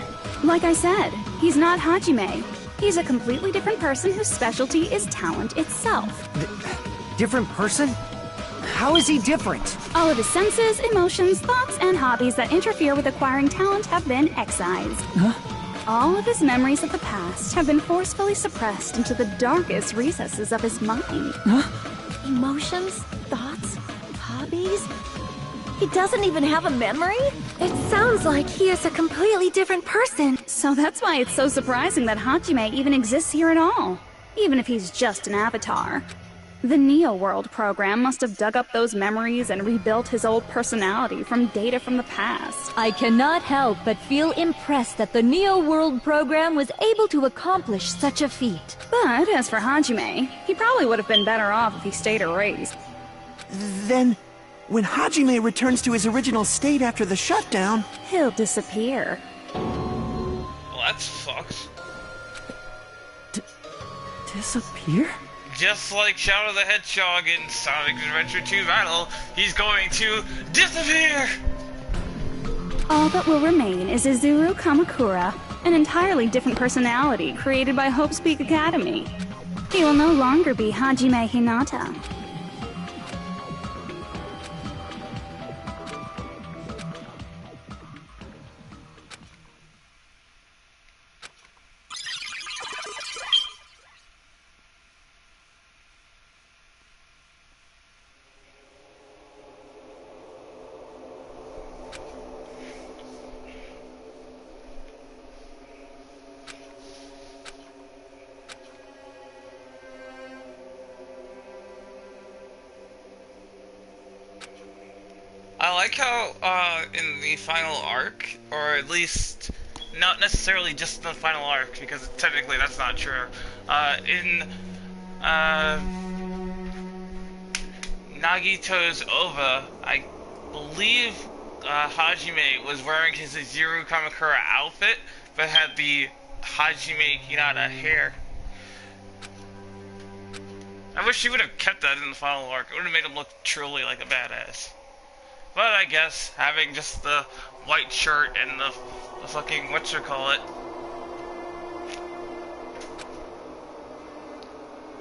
Like I said, he's not Hajime. He's a completely different person whose specialty is talent itself. Different person? How is he different? All of his senses, emotions, thoughts, and hobbies that interfere with acquiring talent have been excised. Huh? All of his memories of the past have been forcefully suppressed into the darkest recesses of his mind. Huh? Emotions, thoughts, hobbies? He doesn't even have a memory? It sounds like he is a completely different person. So that's why it's so surprising that Hajime even exists here at all, even if he's just an avatar. The Neo World program must have dug up those memories and rebuilt his old personality from data from the past. I cannot help but feel impressed that the Neo World program was able to accomplish such a feat. But as for Hajime, he probably would have been better off if he stayed erased. Then, when Hajime returns to his original state after the shutdown, he'll disappear. Well, that's fucked. Disappear? Just like Shadow the Hedgehog in Sonic Adventure 2 Battle, he's going to disappear! All that will remain is Izuru Kamakura, an entirely different personality created by Hope's Peak Academy. He will no longer be Hajime Hinata. I like how, in the final arc, or at least, not necessarily just the final arc, because technically that's not true, in, Nagito's OVA, I believe, Hajime was wearing his Izuru Kamakura outfit, but had the Hajime Hinata hair. I wish she would have kept that in the final arc. It would have made him look truly like a badass. But I guess having just the white shirt and the fucking whatchamacallit.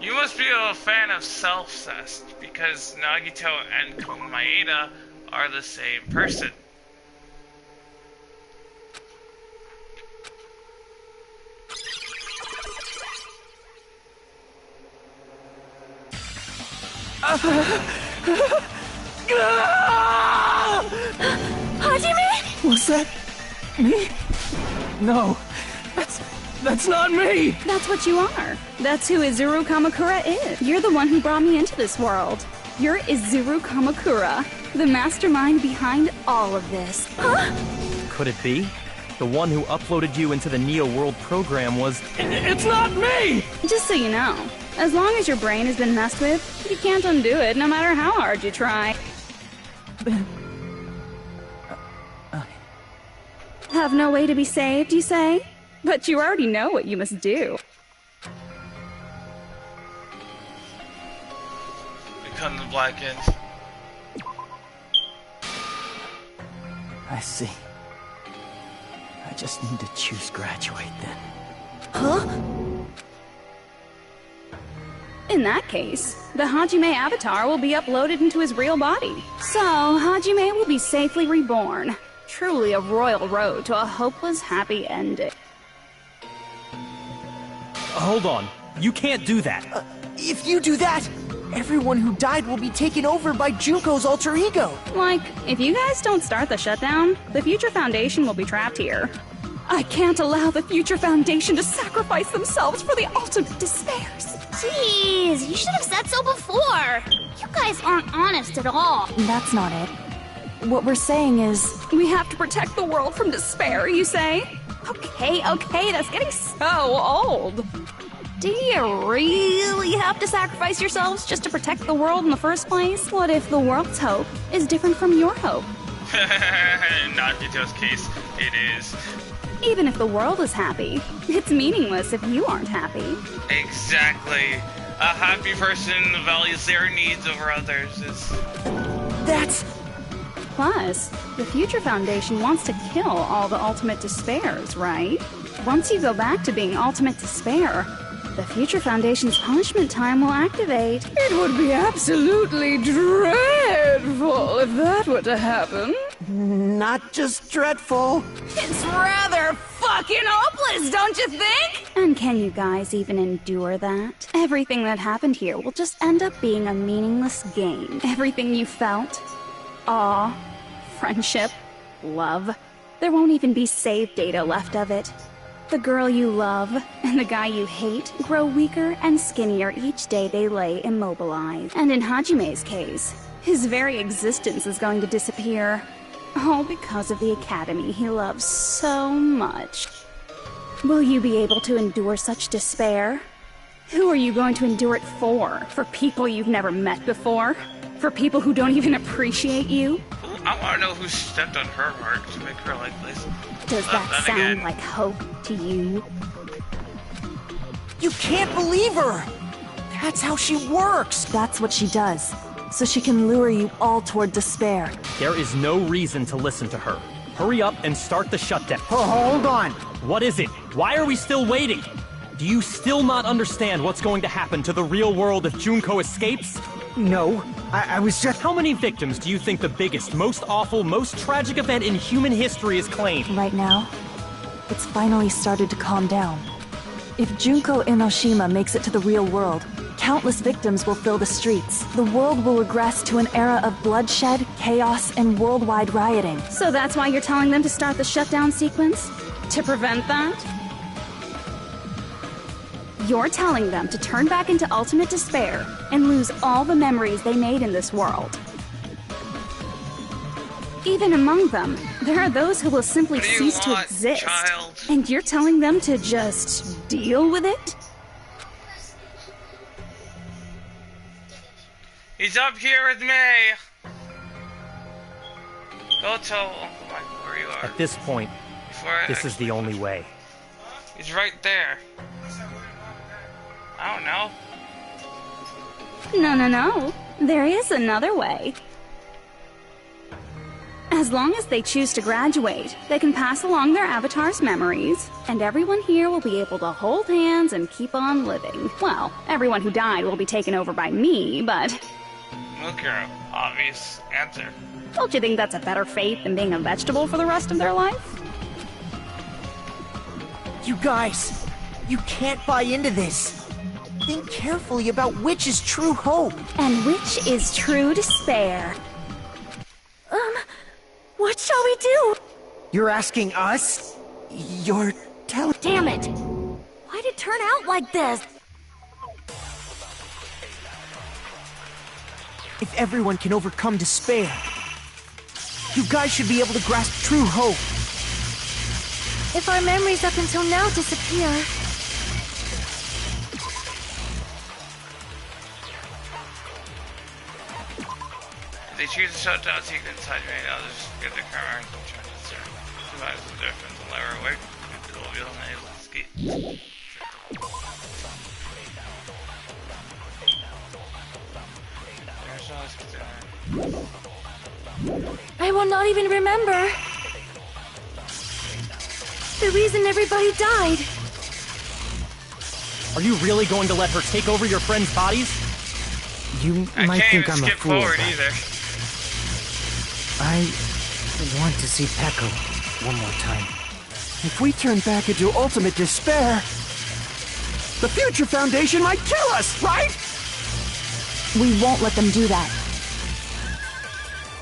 You must be a fan of Self-Cessed, because Nagito and Maeda are the same person. Hajime? Was that me? No, that's not me! That's what you are. That's who Izuru Kamakura is. You're the one who brought me into this world. You're Izuru Kamakura, the mastermind behind all of this. Huh? Could it be? The one who uploaded you into the Neo World program was... It's not me! Just so you know, as long as your brain has been messed with, you can't undo it no matter how hard you try. Have no way to be saved, you say? But you already know what you must do. Become the Black-Ins. I see. I just need to choose graduate then. Huh? In that case, the Hajime avatar will be uploaded into his real body. So, Hajime will be safely reborn. Truly a royal road to a hopeless happy ending. Hold on. You can't do that. If you do that, everyone who died will be taken over by Junko's alter ego. Like, if you guys don't start the shutdown, the Future Foundation will be trapped here. I can't allow the Future Foundation to sacrifice themselves for the ultimate despairs. Jeez, you should have said so before. You guys aren't honest at all. That's not it. What we're saying is... We have to protect the world from despair, you say? Okay, that's getting so old. Do you really have to sacrifice yourselves just to protect the world in the first place? What if the world's hope is different from your hope? Not Vito's case, it is. Even if the world is happy, it's meaningless if you aren't happy. Exactly. A happy person values their needs over others. That's... Plus, the Future Foundation wants to kill all the ultimate despairs, right? Once you go back to being ultimate despair, the Future Foundation's punishment time will activate. It would be absolutely dreadful if that were to happen. Not just dreadful. It's rather fucking hopeless, don't you think? And can you guys even endure that? Everything that happened here will just end up being a meaningless game. Everything you felt, awe, friendship, love, there won't even be save data left of it. The girl you love and the guy you hate grow weaker and skinnier each day they lay immobilized. And in Hajime's case, his very existence is going to disappear. All because of the academy he loves so much. Will you be able to endure such despair? Who are you going to endure it for? For people you've never met before? For people who don't even appreciate you? I want to know who stepped on her heart to make her like this. Does that sound like hope to you? You can't believe her! That's how she works! That's what she does. So she can lure you all toward despair. There is no reason to listen to her. Hurry up and start the shutdown. Oh, hold on! What is it? Why are we still waiting? Do you still not understand what's going to happen to the real world if Junko escapes? No, I was just... How many victims do you think the biggest, most awful, most tragic event in human history has claimed? Right now, it's finally started to calm down. If Junko Enoshima makes it to the real world, countless victims will fill the streets. The world will regress to an era of bloodshed, chaos, and worldwide rioting. So that's why you're telling them to start the shutdown sequence? To prevent that? You're telling them to turn back into ultimate despair and lose all the memories they made in this world. Even among them, there are those who will simply cease to exist. Child? And you're telling them to just deal with it? He's up here with me. Go tell Uncle Michael where you are. At this point, this is the only way. He's right there. I don't know. No. There is another way. As long as they choose to graduate, they can pass along their avatar's memories, and everyone here will be able to hold hands and keep on living. Well, everyone who died will be taken over by me, but... Okay, obvious answer. Don't you think that's a better fate than being a vegetable for the rest of their life? You guys, you can't buy into this. Think carefully about which is true hope. And which is true despair. What shall we do? You're asking us? You're telling... Damn it! Why'd it turn out like this? If everyone can overcome despair, you guys should be able to grasp true hope. If our memories up until now disappear... If they choose to shut down sequence, I'll just get the camera and go try to survive the difference and let her away. It will be unable to escape. I will not even remember the reason everybody died. Are you really going to let her take over your friends' bodies? You might think I'm a fool, forward either. I want to see Peko one more time. If we turn back into ultimate despair, the Future Foundation might kill us, right? We won't let them do that.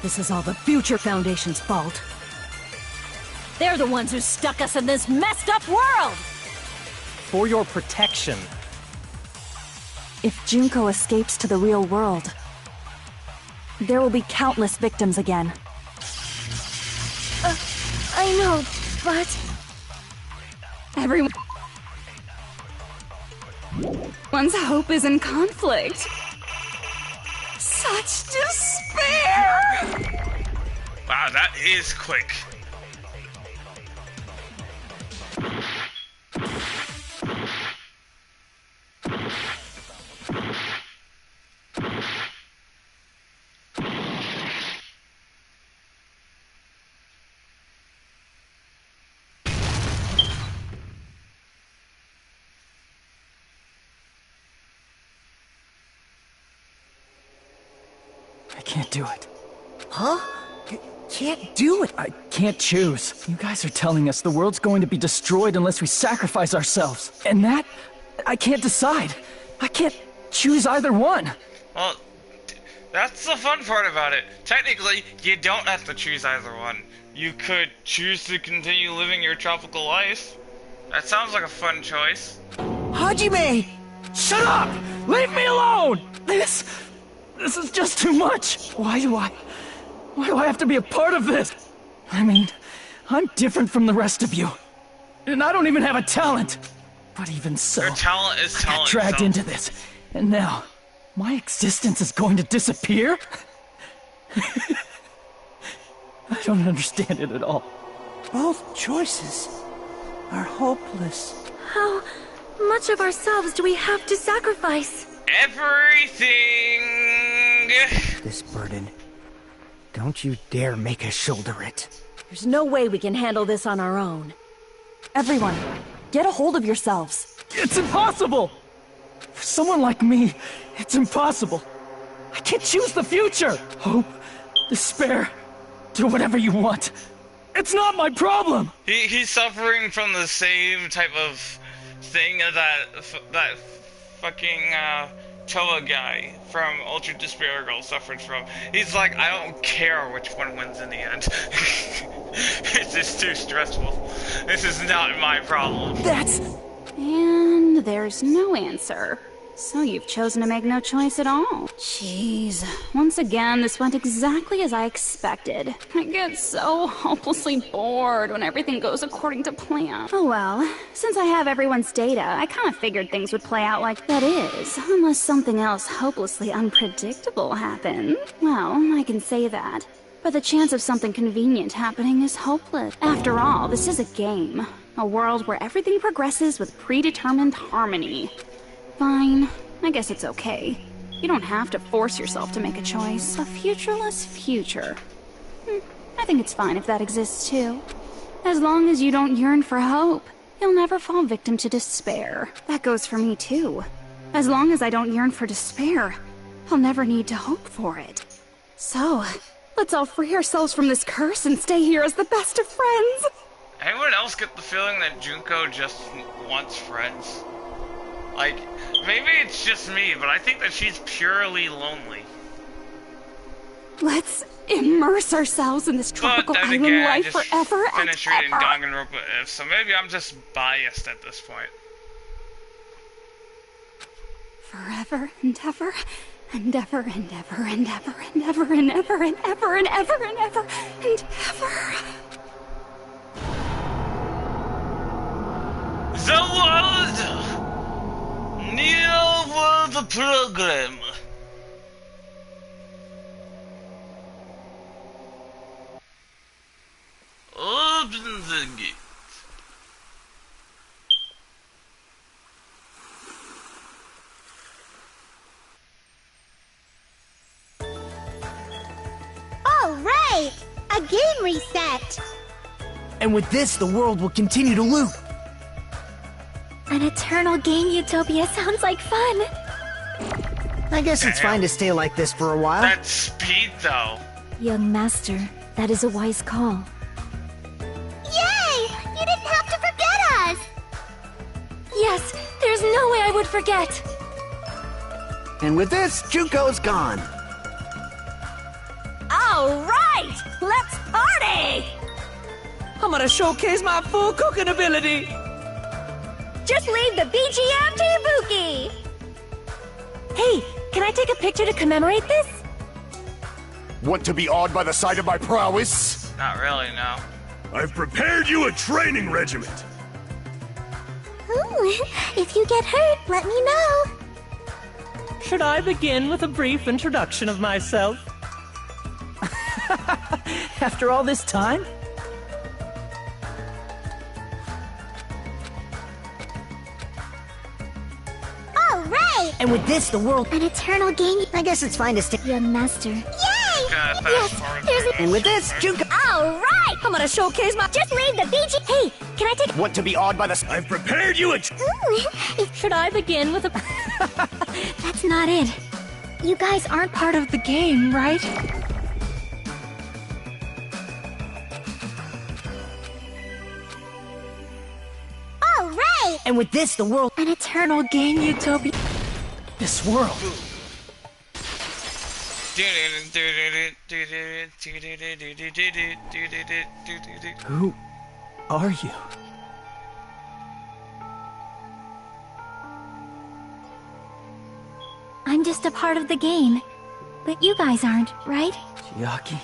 This is all the Future Foundation's fault. They're the ones who stuck us in this messed up world! For your protection. If Junko escapes to the real world, there will be countless victims again. I know, but... Everyone's hope is in conflict. Such despair! Wow, that is quick. I can't do it. Huh? You can't do it. I can't choose. You guys are telling us the world's going to be destroyed unless we sacrifice ourselves. And that, I can't decide. I can't choose either one. Well, that's the fun part about it. Technically, you don't have to choose either one. You could choose to continue living your tropical life. That sounds like a fun choice. Hajime! Shut up! Leave me alone! This is just too much. Why do I have to be a part of this? I mean, I'm different from the rest of you. And I don't even have a talent. But even so, your talent is talent. I got dragged into this. And now, my existence is going to disappear? I don't understand it at all. Both choices are hopeless. How much of ourselves do we have to sacrifice? Everything! This burden. Don't you dare make us shoulder it. There's no way we can handle this on our own. Everyone, get a hold of yourselves. It's impossible! For someone like me, it's impossible. I can't choose the future! Hope, despair, do whatever you want. It's not my problem! He's suffering from the same type of thing as that fucking Toa guy from Ultra Despair Girl suffered from. He's like, I don't care which one wins in the end. It's just too stressful. This is not my problem. And there's no answer. So you've chosen to make no choice at all. Jeez. Once again, this went exactly as I expected. I get so hopelessly bored when everything goes according to plan. Oh well, since I have everyone's data, I kind of figured things would play out like that is, unless something else hopelessly unpredictable happened. Well, I can say that. But the chance of something convenient happening is hopeless. After all, this is a game. A world where everything progresses with predetermined harmony. Fine. I guess it's okay. You don't have to force yourself to make a choice. A futureless future. I think it's fine if that exists too. As long as you don't yearn for hope, you'll never fall victim to despair. That goes for me too. As long as I don't yearn for despair, I'll never need to hope for it. So, let's all free ourselves from this curse and stay here as the best of friends. Anyone else get the feeling that Junko just wants friends? Like, maybe it's just me, but I think that she's purely lonely. Let's immerse ourselves in this tropical island life forever and finished reading Danganronpa If, so maybe I'm just biased at this point. Forever and ever and ever and ever and ever and ever and ever and ever and ever and ever and ever. The world! New World Program. Open the gate. All right! A game reset! And with this, the world will continue to loop. An eternal game utopia sounds like fun. I guess it's fine to stay like this for a while. That speed, though. Young master, That is a wise call. Yay! You didn't have to forget us! Yes, there's no way I would forget! And with this, Juko's gone. Alright! Let's party! I'm gonna showcase my full cooking ability! Just leave the BGM to Ibuki! Hey, can I take a picture to commemorate this? Want to be awed by the sight of my prowess? Not really, no. I've prepared you a training regiment. Ooh, if you get hurt, let me know. Should I begin with a brief introduction of myself? After all this time? All right! And with this, the world... An eternal game. I guess it's fine to stick... Young master. Yay! And with this, Juko... Alright! I'm gonna showcase my... Just leave the BG. Hey, can I take... Want to be awed by the... I've prepared you a... Ooh, Should I begin with a... That's not it. You guys aren't part of the game, right? all right! And with this, the world... An eternal game utopia. This world. Who are you? I'm just a part of the game. But you guys aren't, right? Chiaki?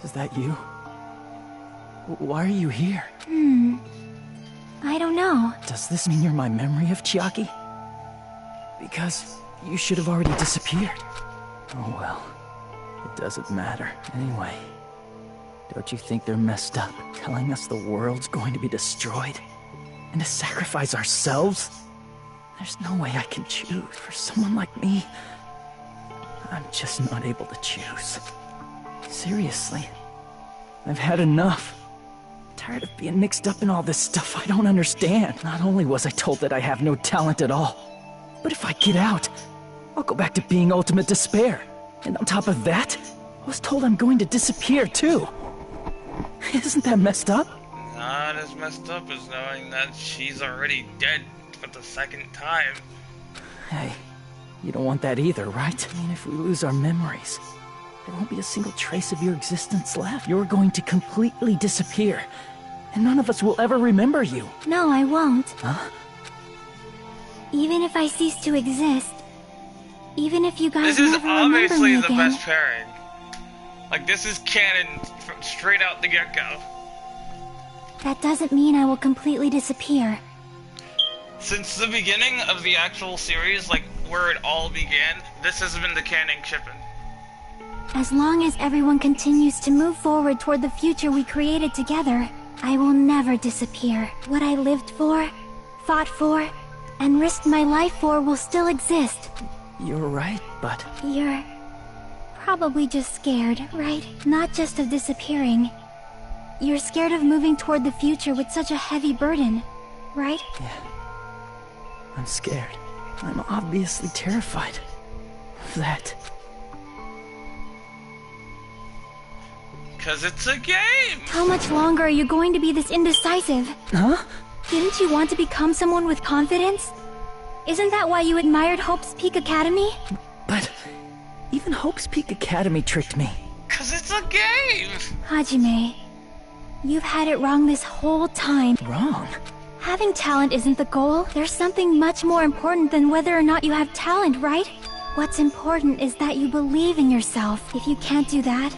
Is that you? Why are you here? I don't know. Does this mean you're my memory of Chiaki? Because you should have already disappeared. Oh well, it doesn't matter anyway. Don't you think they're messed up, telling us the world's going to be destroyed? And to sacrifice ourselves? There's no way I can choose for someone like me. I'm just not able to choose. Seriously, I've had enough. Tired of being mixed up in all this stuff I don't understand. Not only was I told that I have no talent at all, but if I get out, I'll go back to being ultimate despair. And on top of that, I was told I'm going to disappear too. Isn't that messed up? Not as messed up as knowing that she's already dead for the second time. Hey, you don't want that either, right? I mean, if we lose our memories, there won't be a single trace of your existence left. You're going to completely disappear, and none of us will ever remember you. No, I won't. Huh? Even if I cease to exist, even if you guys This is never remember obviously me the again, best pairing. Like, this is canon from straight out the get-go. that doesn't mean I will completely disappear. Since the beginning of the actual series, like, where it all began, this has been the canon shipping. As long as everyone continues to move forward toward the future we created together, I will never disappear. What I lived for, fought for, and risked my life for will still exist. You're right, but... You're probably just scared, right? Not just of disappearing. You're scared of moving toward the future with such a heavy burden, right? Yeah. I'm scared. I'm obviously terrified of that. Because it's a game! How much longer are you going to be this indecisive? Huh? Didn't you want to become someone with confidence? Isn't that why you admired Hope's Peak Academy? But even Hope's Peak Academy tricked me. Because it's a game! Hajime, you've had it wrong this whole time. Wrong? Having talent isn't the goal. There's something much more important than whether or not you have talent, right? What's important is that you believe in yourself. If you can't do that,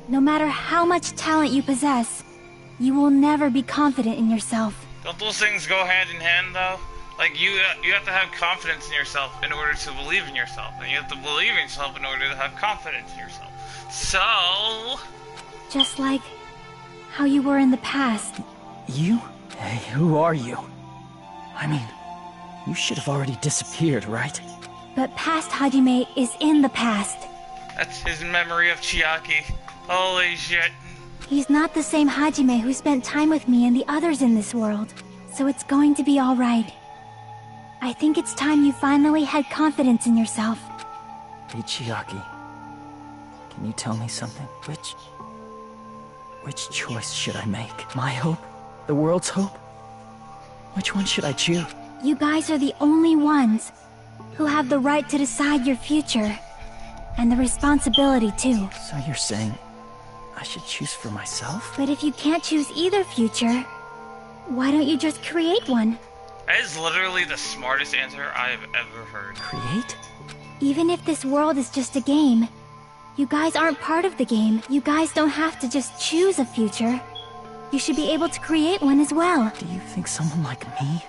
no matter how much talent you possess, you will never be confident in yourself. Don't those things go hand in hand, though? Like, you have to have confidence in yourself in order to believe in yourself. And you have to believe in yourself in order to have confidence in yourself. So... Just like how you were in the past. You? Hey, who are you? I mean, you should have already disappeared, right? But past Hajime is in the past. That's his memory of Chiaki. Holy shit. He's not the same Hajime who spent time with me and the others in this world. So it's going to be alright. I think it's time you finally had confidence in yourself. Hey, Chiaki. Can you tell me something? Which Which choice should I make? My hope? The world's hope? Which one should I choose? You guys are the only ones who have the right to decide your future. And the responsibility, too. So you're saying I should choose for myself? But if you can't choose either future, why don't you just create one? That is literally the smartest answer I have ever heard. Create? Even if this world is just a game, you guys aren't part of the game. You guys don't have to just choose a future. You should be able to create one as well. Do you think someone like me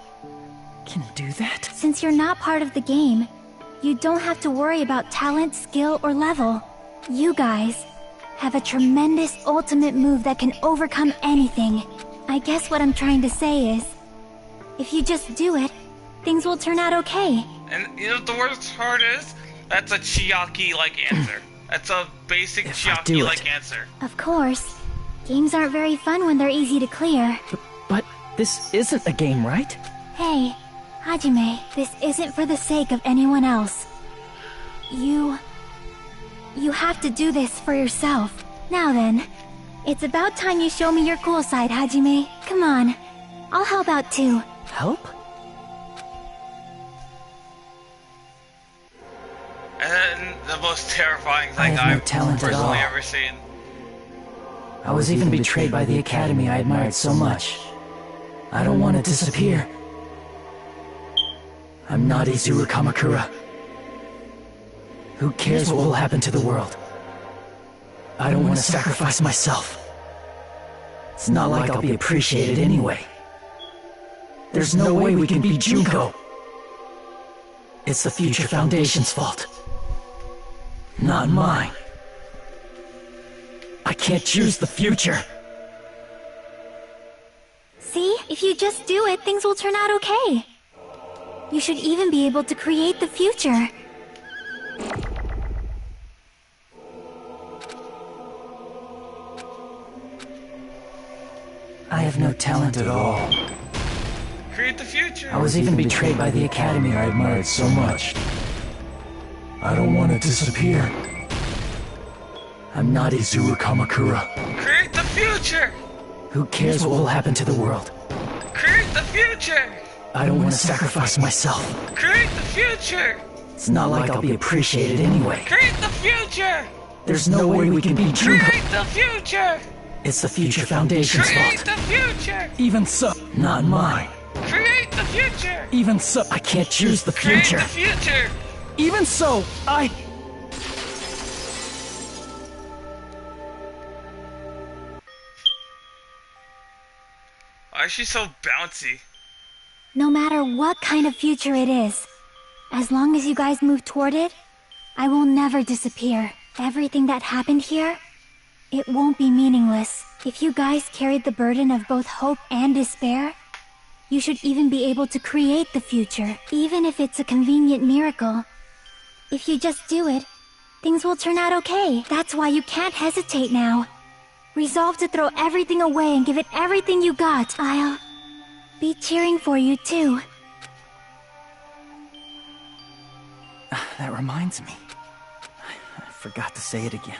can do that? Since you're not part of the game, you don't have to worry about talent, skill, or level. You guys have a tremendous ultimate move that can overcome anything. I guess what I'm trying to say is, if you just do it, things will turn out okay. And you know what the worst part is? That's a Chiaki-like answer. That's a basic Chiaki-like answer. Of course. Games aren't very fun when they're easy to clear. But this isn't a game, right? Hey, Hajime, this isn't for the sake of anyone else. You have to do this for yourself. Now then, it's about time you show me your cool side, Hajime. Come on, I'll help out too. Help? And the most terrifying thing I've personally ever seen. I was even betrayed by the academy I admired so much. I don't want to disappear. I'm not Izuru Kamakura. Who cares what will happen to the world? I don't want to sacrifice myself. It's not like I'll be appreciated anyway. There's no way we can beat Junko. It's the Future Foundation's fault. Not mine. I can't choose the future. See? If you just do it, things will turn out okay. You should even be able to create the future. I have no talent at all. Create the future. I was even betrayed by the academy I admired so much. I don't want to disappear. I'm not Izuru Kamakura. Create the future! Who cares what will happen to the world? Create the future! I don't want to sacrifice myself. Create the future! It's not like I'll be appreciated anyway. Create the future! There's no way we can beat Junko. Create the future! It's the Future Foundation's Create fault. the future! Even so, not mine. Create the future! Even so, I can't choose the future. Create the future! Even so, Why is she so bouncy? No matter what kind of future it is, as long as you guys move toward it, I will never disappear. Everything that happened here, it won't be meaningless. If you guys carried the burden of both hope and despair, you should even be able to create the future, even if it's a convenient miracle. If you just do it, things will turn out okay. That's why you can't hesitate now. Resolve to throw everything away and give it everything you got. I'll be cheering for you too. That reminds me. I forgot to say it again.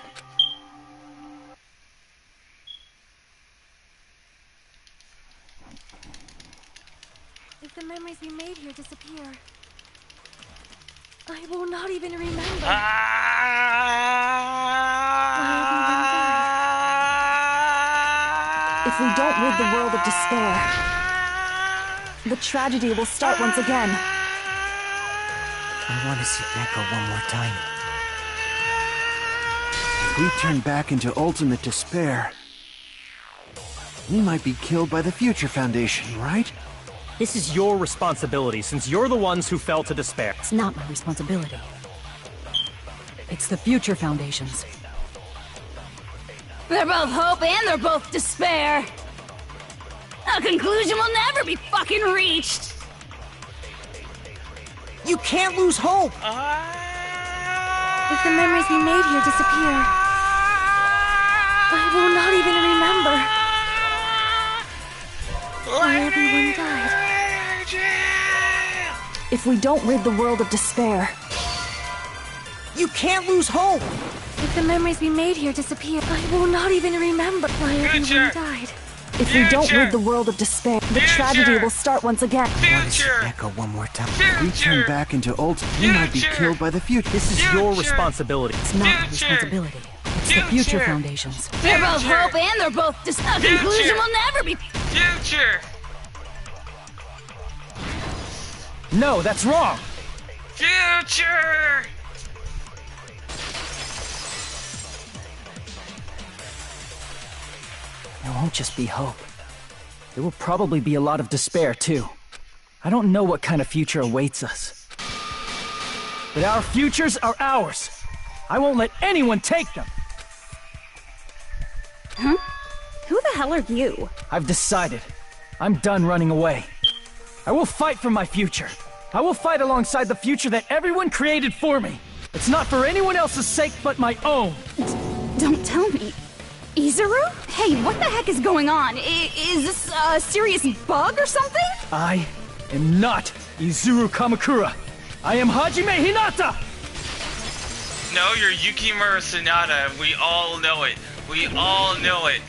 If the memories we made here disappear, I will not even remember. If we don't rid the world of despair, the tragedy will start once again. I want to see Gecko one more time. If we turn back into ultimate despair, we might be killed by the Future Foundation, right? This is your responsibility, since you're the ones who fell to despair. It's not my responsibility. It's the Future Foundation's. They're both hope and they're both despair. A conclusion will never be fucking reached. You can't lose hope! If the memories we made here disappear, I will not even remember why everyone died. If we don't rid the world of despair, you can't lose hope! If the memories we made here disappear, I will not even remember why everyone died. If we don't rid the world of despair, the tragedy will start once again. Echo one more time. If we turn back into old, we might be killed by the future. This is your responsibility. It's not the responsibility. It's the Future Foundation's. They're both hope and they're both a conclusion will never be. Future! No, that's wrong! Future! There won't just be hope. There will probably be a lot of despair, too. I don't know what kind of future awaits us. But our futures are ours. I won't let anyone take them. Huh? Who the hell are you? I've decided. I'm done running away. I will fight for my future. I will fight alongside the future that everyone created for me. It's not for anyone else's sake but my own. Don't tell me. Izuru? Hey, what the heck is going on? Is this a serious bug or something? I am not Izuru Kamakura. I am Hajime Hinata! No, you're Yukimura Sanada. We all know it. We all know it.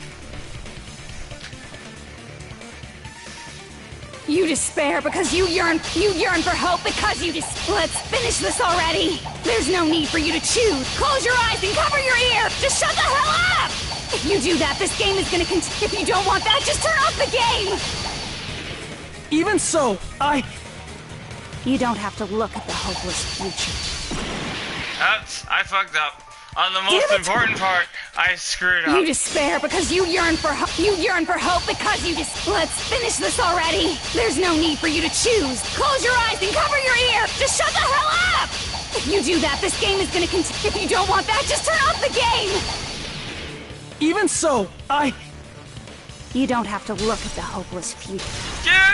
You despair because you yearn for hope because you Let's finish this already. There's no need for you to choose. Close your eyes and cover your ear. Just shut the hell up! If you do that, this game is gonna continue. If you don't want that, just turn off the game! Even so, You don't have to look at the hopeless future. Oops, I fucked up. On the most important part, I screwed up. You despair because you yearn for hope because you Let's finish this already. There's no need for you to choose. Close your eyes and cover your ear. Just shut the hell up! If you do that, this game is gonna continue. If you don't want that, just turn off the game! Even so, You don't have to look at the hopeless future.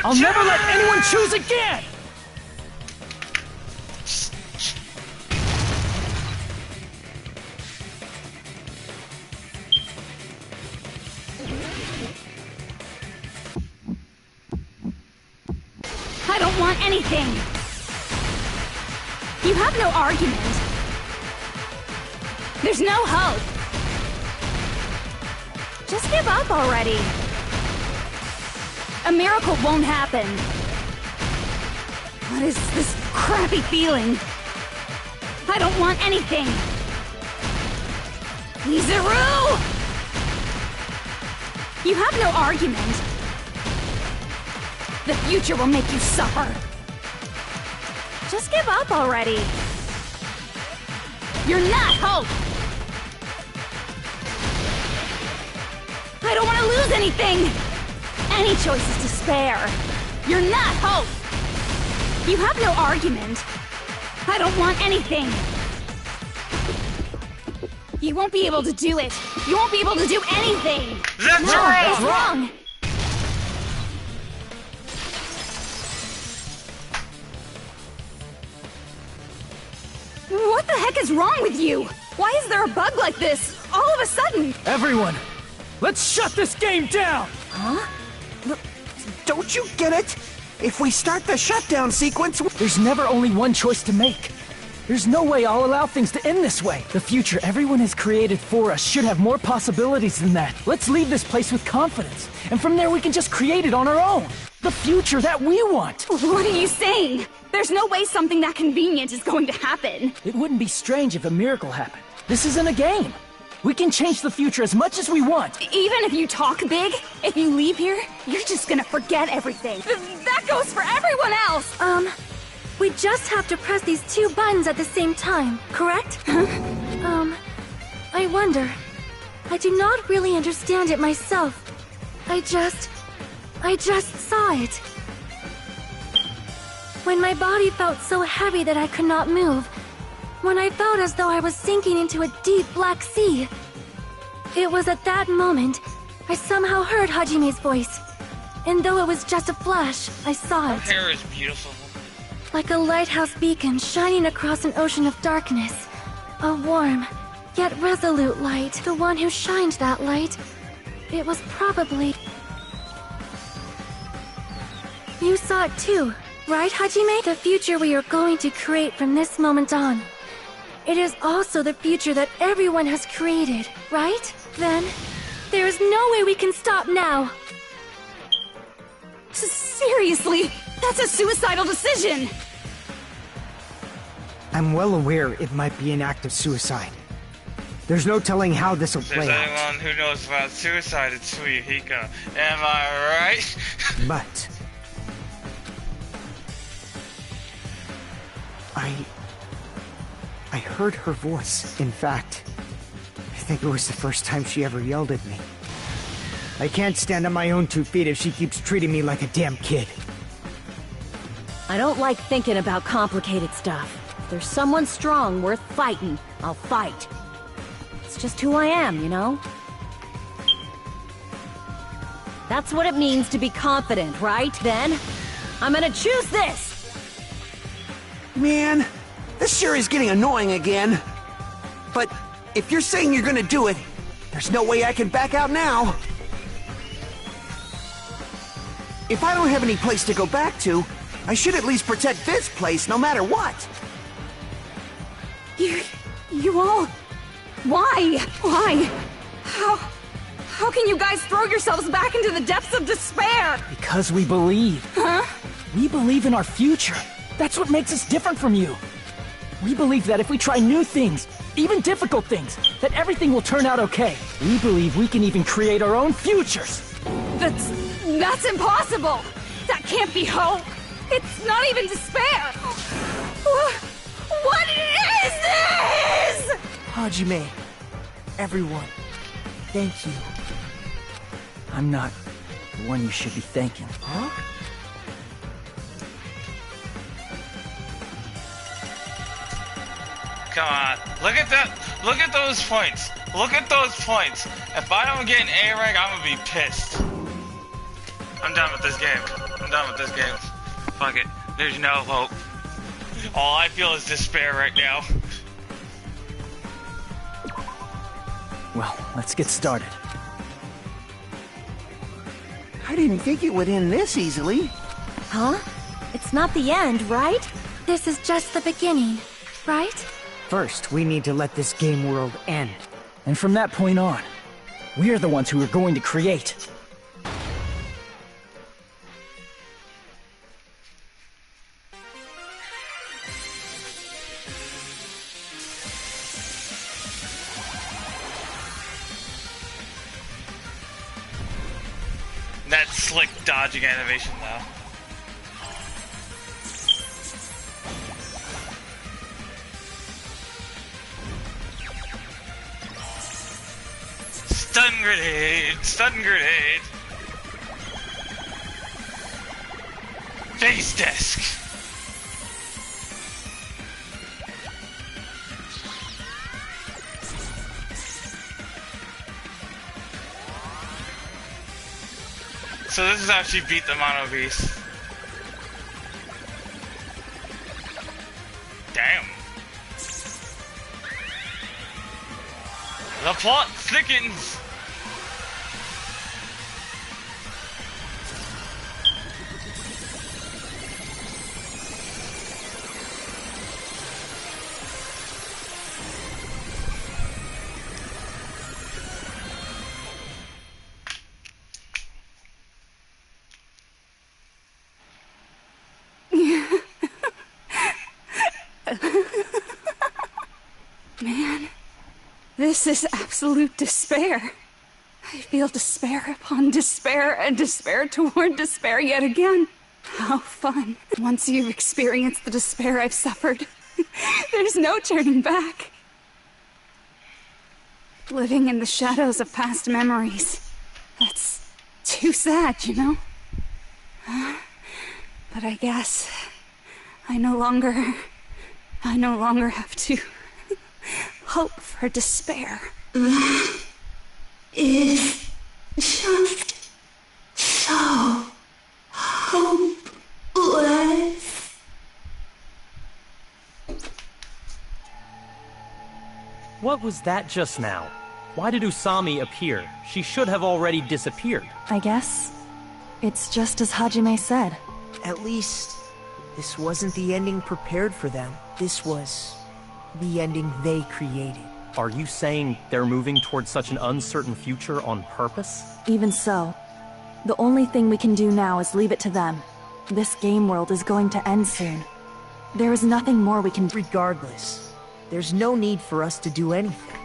I'll never let anyone choose again! I don't want anything! You have no argument. There's no hope. Just give up already. A miracle won't happen. What is this crappy feeling? I don't want anything. Izuru! You have no argument. The future will make you suffer. Just give up already. You're not hope. I don't want to lose anything. Any choice is despair. You're not hope. You have no argument. I don't want anything. You won't be able to do it. You won't be able to do anything. That's wrong. What the heck is wrong with you? Why is there a bug like this, all of a sudden? Everyone, let's shut this game down! Huh? Don't you get it? If we start the shutdown sequence... There's never only one choice to make. There's no way I'll allow things to end this way. The future everyone has created for us should have more possibilities than that. Let's leave this place with confidence, and from there we can just create it on our own. The future that we want! What are you saying? There's no way something that convenient is going to happen. It wouldn't be strange if a miracle happened. This isn't a game. We can change the future as much as we want. Even if you talk big, if you leave here, you're just gonna forget everything. That goes for everyone else! We just have to press these two buttons at the same time, correct? I wonder. I do not really understand it myself. I just saw it. When my body felt so heavy that I could not move. When I felt as though I was sinking into a deep black sea. It was at that moment I somehow heard Hajime's voice. And though it was just a flash, I saw it. Her hair is beautiful. Like a lighthouse beacon shining across an ocean of darkness. A warm, yet resolute light. The one who shined that light. It was probably... You saw it too, right, Hajime? The future we are going to create from this moment on. it is also the future that everyone has created, right? Then, there is no way we can stop now. Seriously, that's a suicidal decision! I'm well aware it might be an act of suicide. There's no telling how this will play out. Anyone who knows about suicide, it's Suihika. Am I right? But I heard her voice. In fact, I think it was the first time she ever yelled at me. I can't stand on my own 2 feet if she keeps treating me like a damn kid. I don't like thinking about complicated stuff. If there's someone strong worth fighting, I'll fight. It's just who I am, you know? That's what it means to be confident, right? Then, I'm gonna choose this! Man, this sure is getting annoying again. But if you're saying you're gonna do it, there's no way I can back out now. If I don't have any place to go back to, I should at least protect this place no matter what. You all... Why? Why? How can you guys throw yourselves back into the depths of despair? Because we believe. Huh? We believe in our future. That's what makes us different from you. We believe that if we try new things, even difficult things, that everything will turn out okay. We believe we can even create our own futures. That's impossible! That can't be hope! It's not even despair! What is this?! Hajime, everyone, thank you. I'm not the one you should be thanking. Huh? Come on, look at that! Look at those points! Look at those points! If I don't get an A rank, I'm gonna be pissed. I'm done with this game. I'm done with this game. Fuck it. There's no hope. All I feel is despair right now. Well, let's get started. I didn't think it would end this easily. Huh? It's not the end, right? This is just the beginning, right? First, we need to let this game world end. And from that point on, we're the ones who are going to create. That slick dodging animation though. Stun grenade! Stun grenade! Face desk! So this is how she beat the Mono Beast. Damn. The plot thickens! Man, this is absolute despair. I feel despair upon despair and despair toward despair yet again. How fun. Once you've experienced the despair I've suffered, there's no turning back. Living in the shadows of past memories. That's too sad, you know? But I guess I no longer have to hope for despair. Is just so hopeless. What was that just now? Why did Usami appear? She should have already disappeared. I guess it's just as Hajime said. At least, this wasn't the ending prepared for them. This was the ending they created. Are you saying they're moving towards such an uncertain future on purpose? Even so, the only thing we can do now is leave it to them. This game world is going to end soon. There is nothing more we can do. Regardless, there's no need for us to do anything.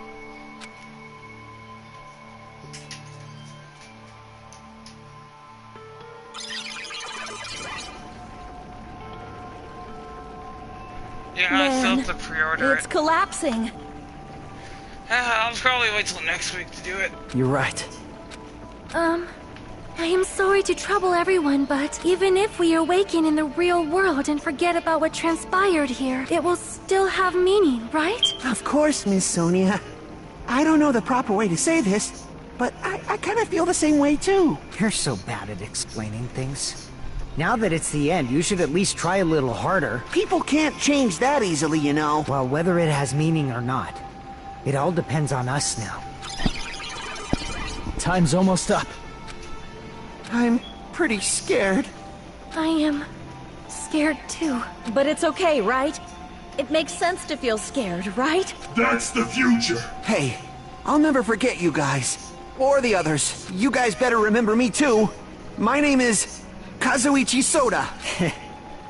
Yeah, I still have to pre-order it's collapsing. I'll probably wait till next week to do it. You're right. I am sorry to trouble everyone, but even if we awaken in the real world and forget about what transpired here, it will still have meaning, right? Of course, Miss Sonia. I don't know the proper way to say this, but I kind of feel the same way too. You're so bad at explaining things. Now that it's the end, you should at least try a little harder. People can't change that easily, you know. Well, whether it has meaning or not, it all depends on us now. Time's almost up. I'm pretty scared. I am scared too. But it's okay, right? It makes sense to feel scared, right? That's the future. Hey, I'll never forget you guys. Or the others. You guys better remember me too. My name is Kazuichi Soda.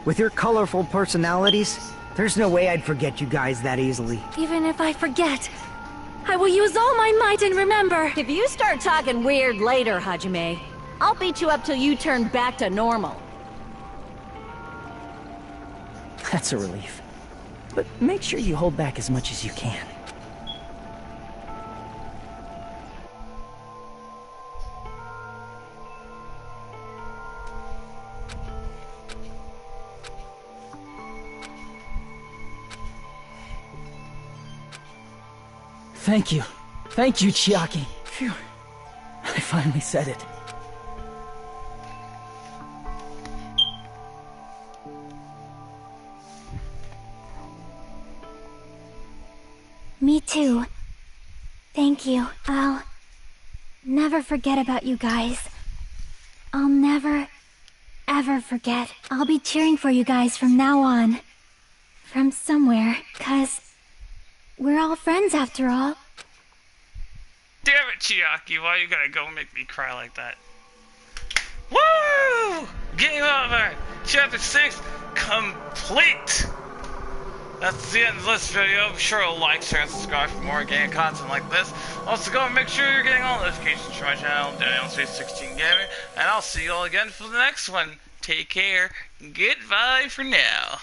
With your colorful personalities, there's no way I'd forget you guys that easily. Even if I forget, I will use all my might and remember. If you start talking weird later, Hajime, I'll beat you up till you turn back to normal. That's a relief. But make sure you hold back as much as you can. Thank you. Thank you, Chiaki. Phew. I finally said it. Me too. Thank you. I'll never forget about you guys. I'll never, ever forget. I'll be cheering for you guys from now on. From somewhere, 'cause we're all friends after all. Damn it, Chiaki, why you gotta go make me cry like that? Woo! Game over! Chapter 6 complete! That's the end of this video. Be sure to like, share, and subscribe for more game content like this. Also, go and make sure you're getting all notifications from my channel, Danganronpa Gaming, and I'll see you all again for the next one. Take care. Goodbye for now.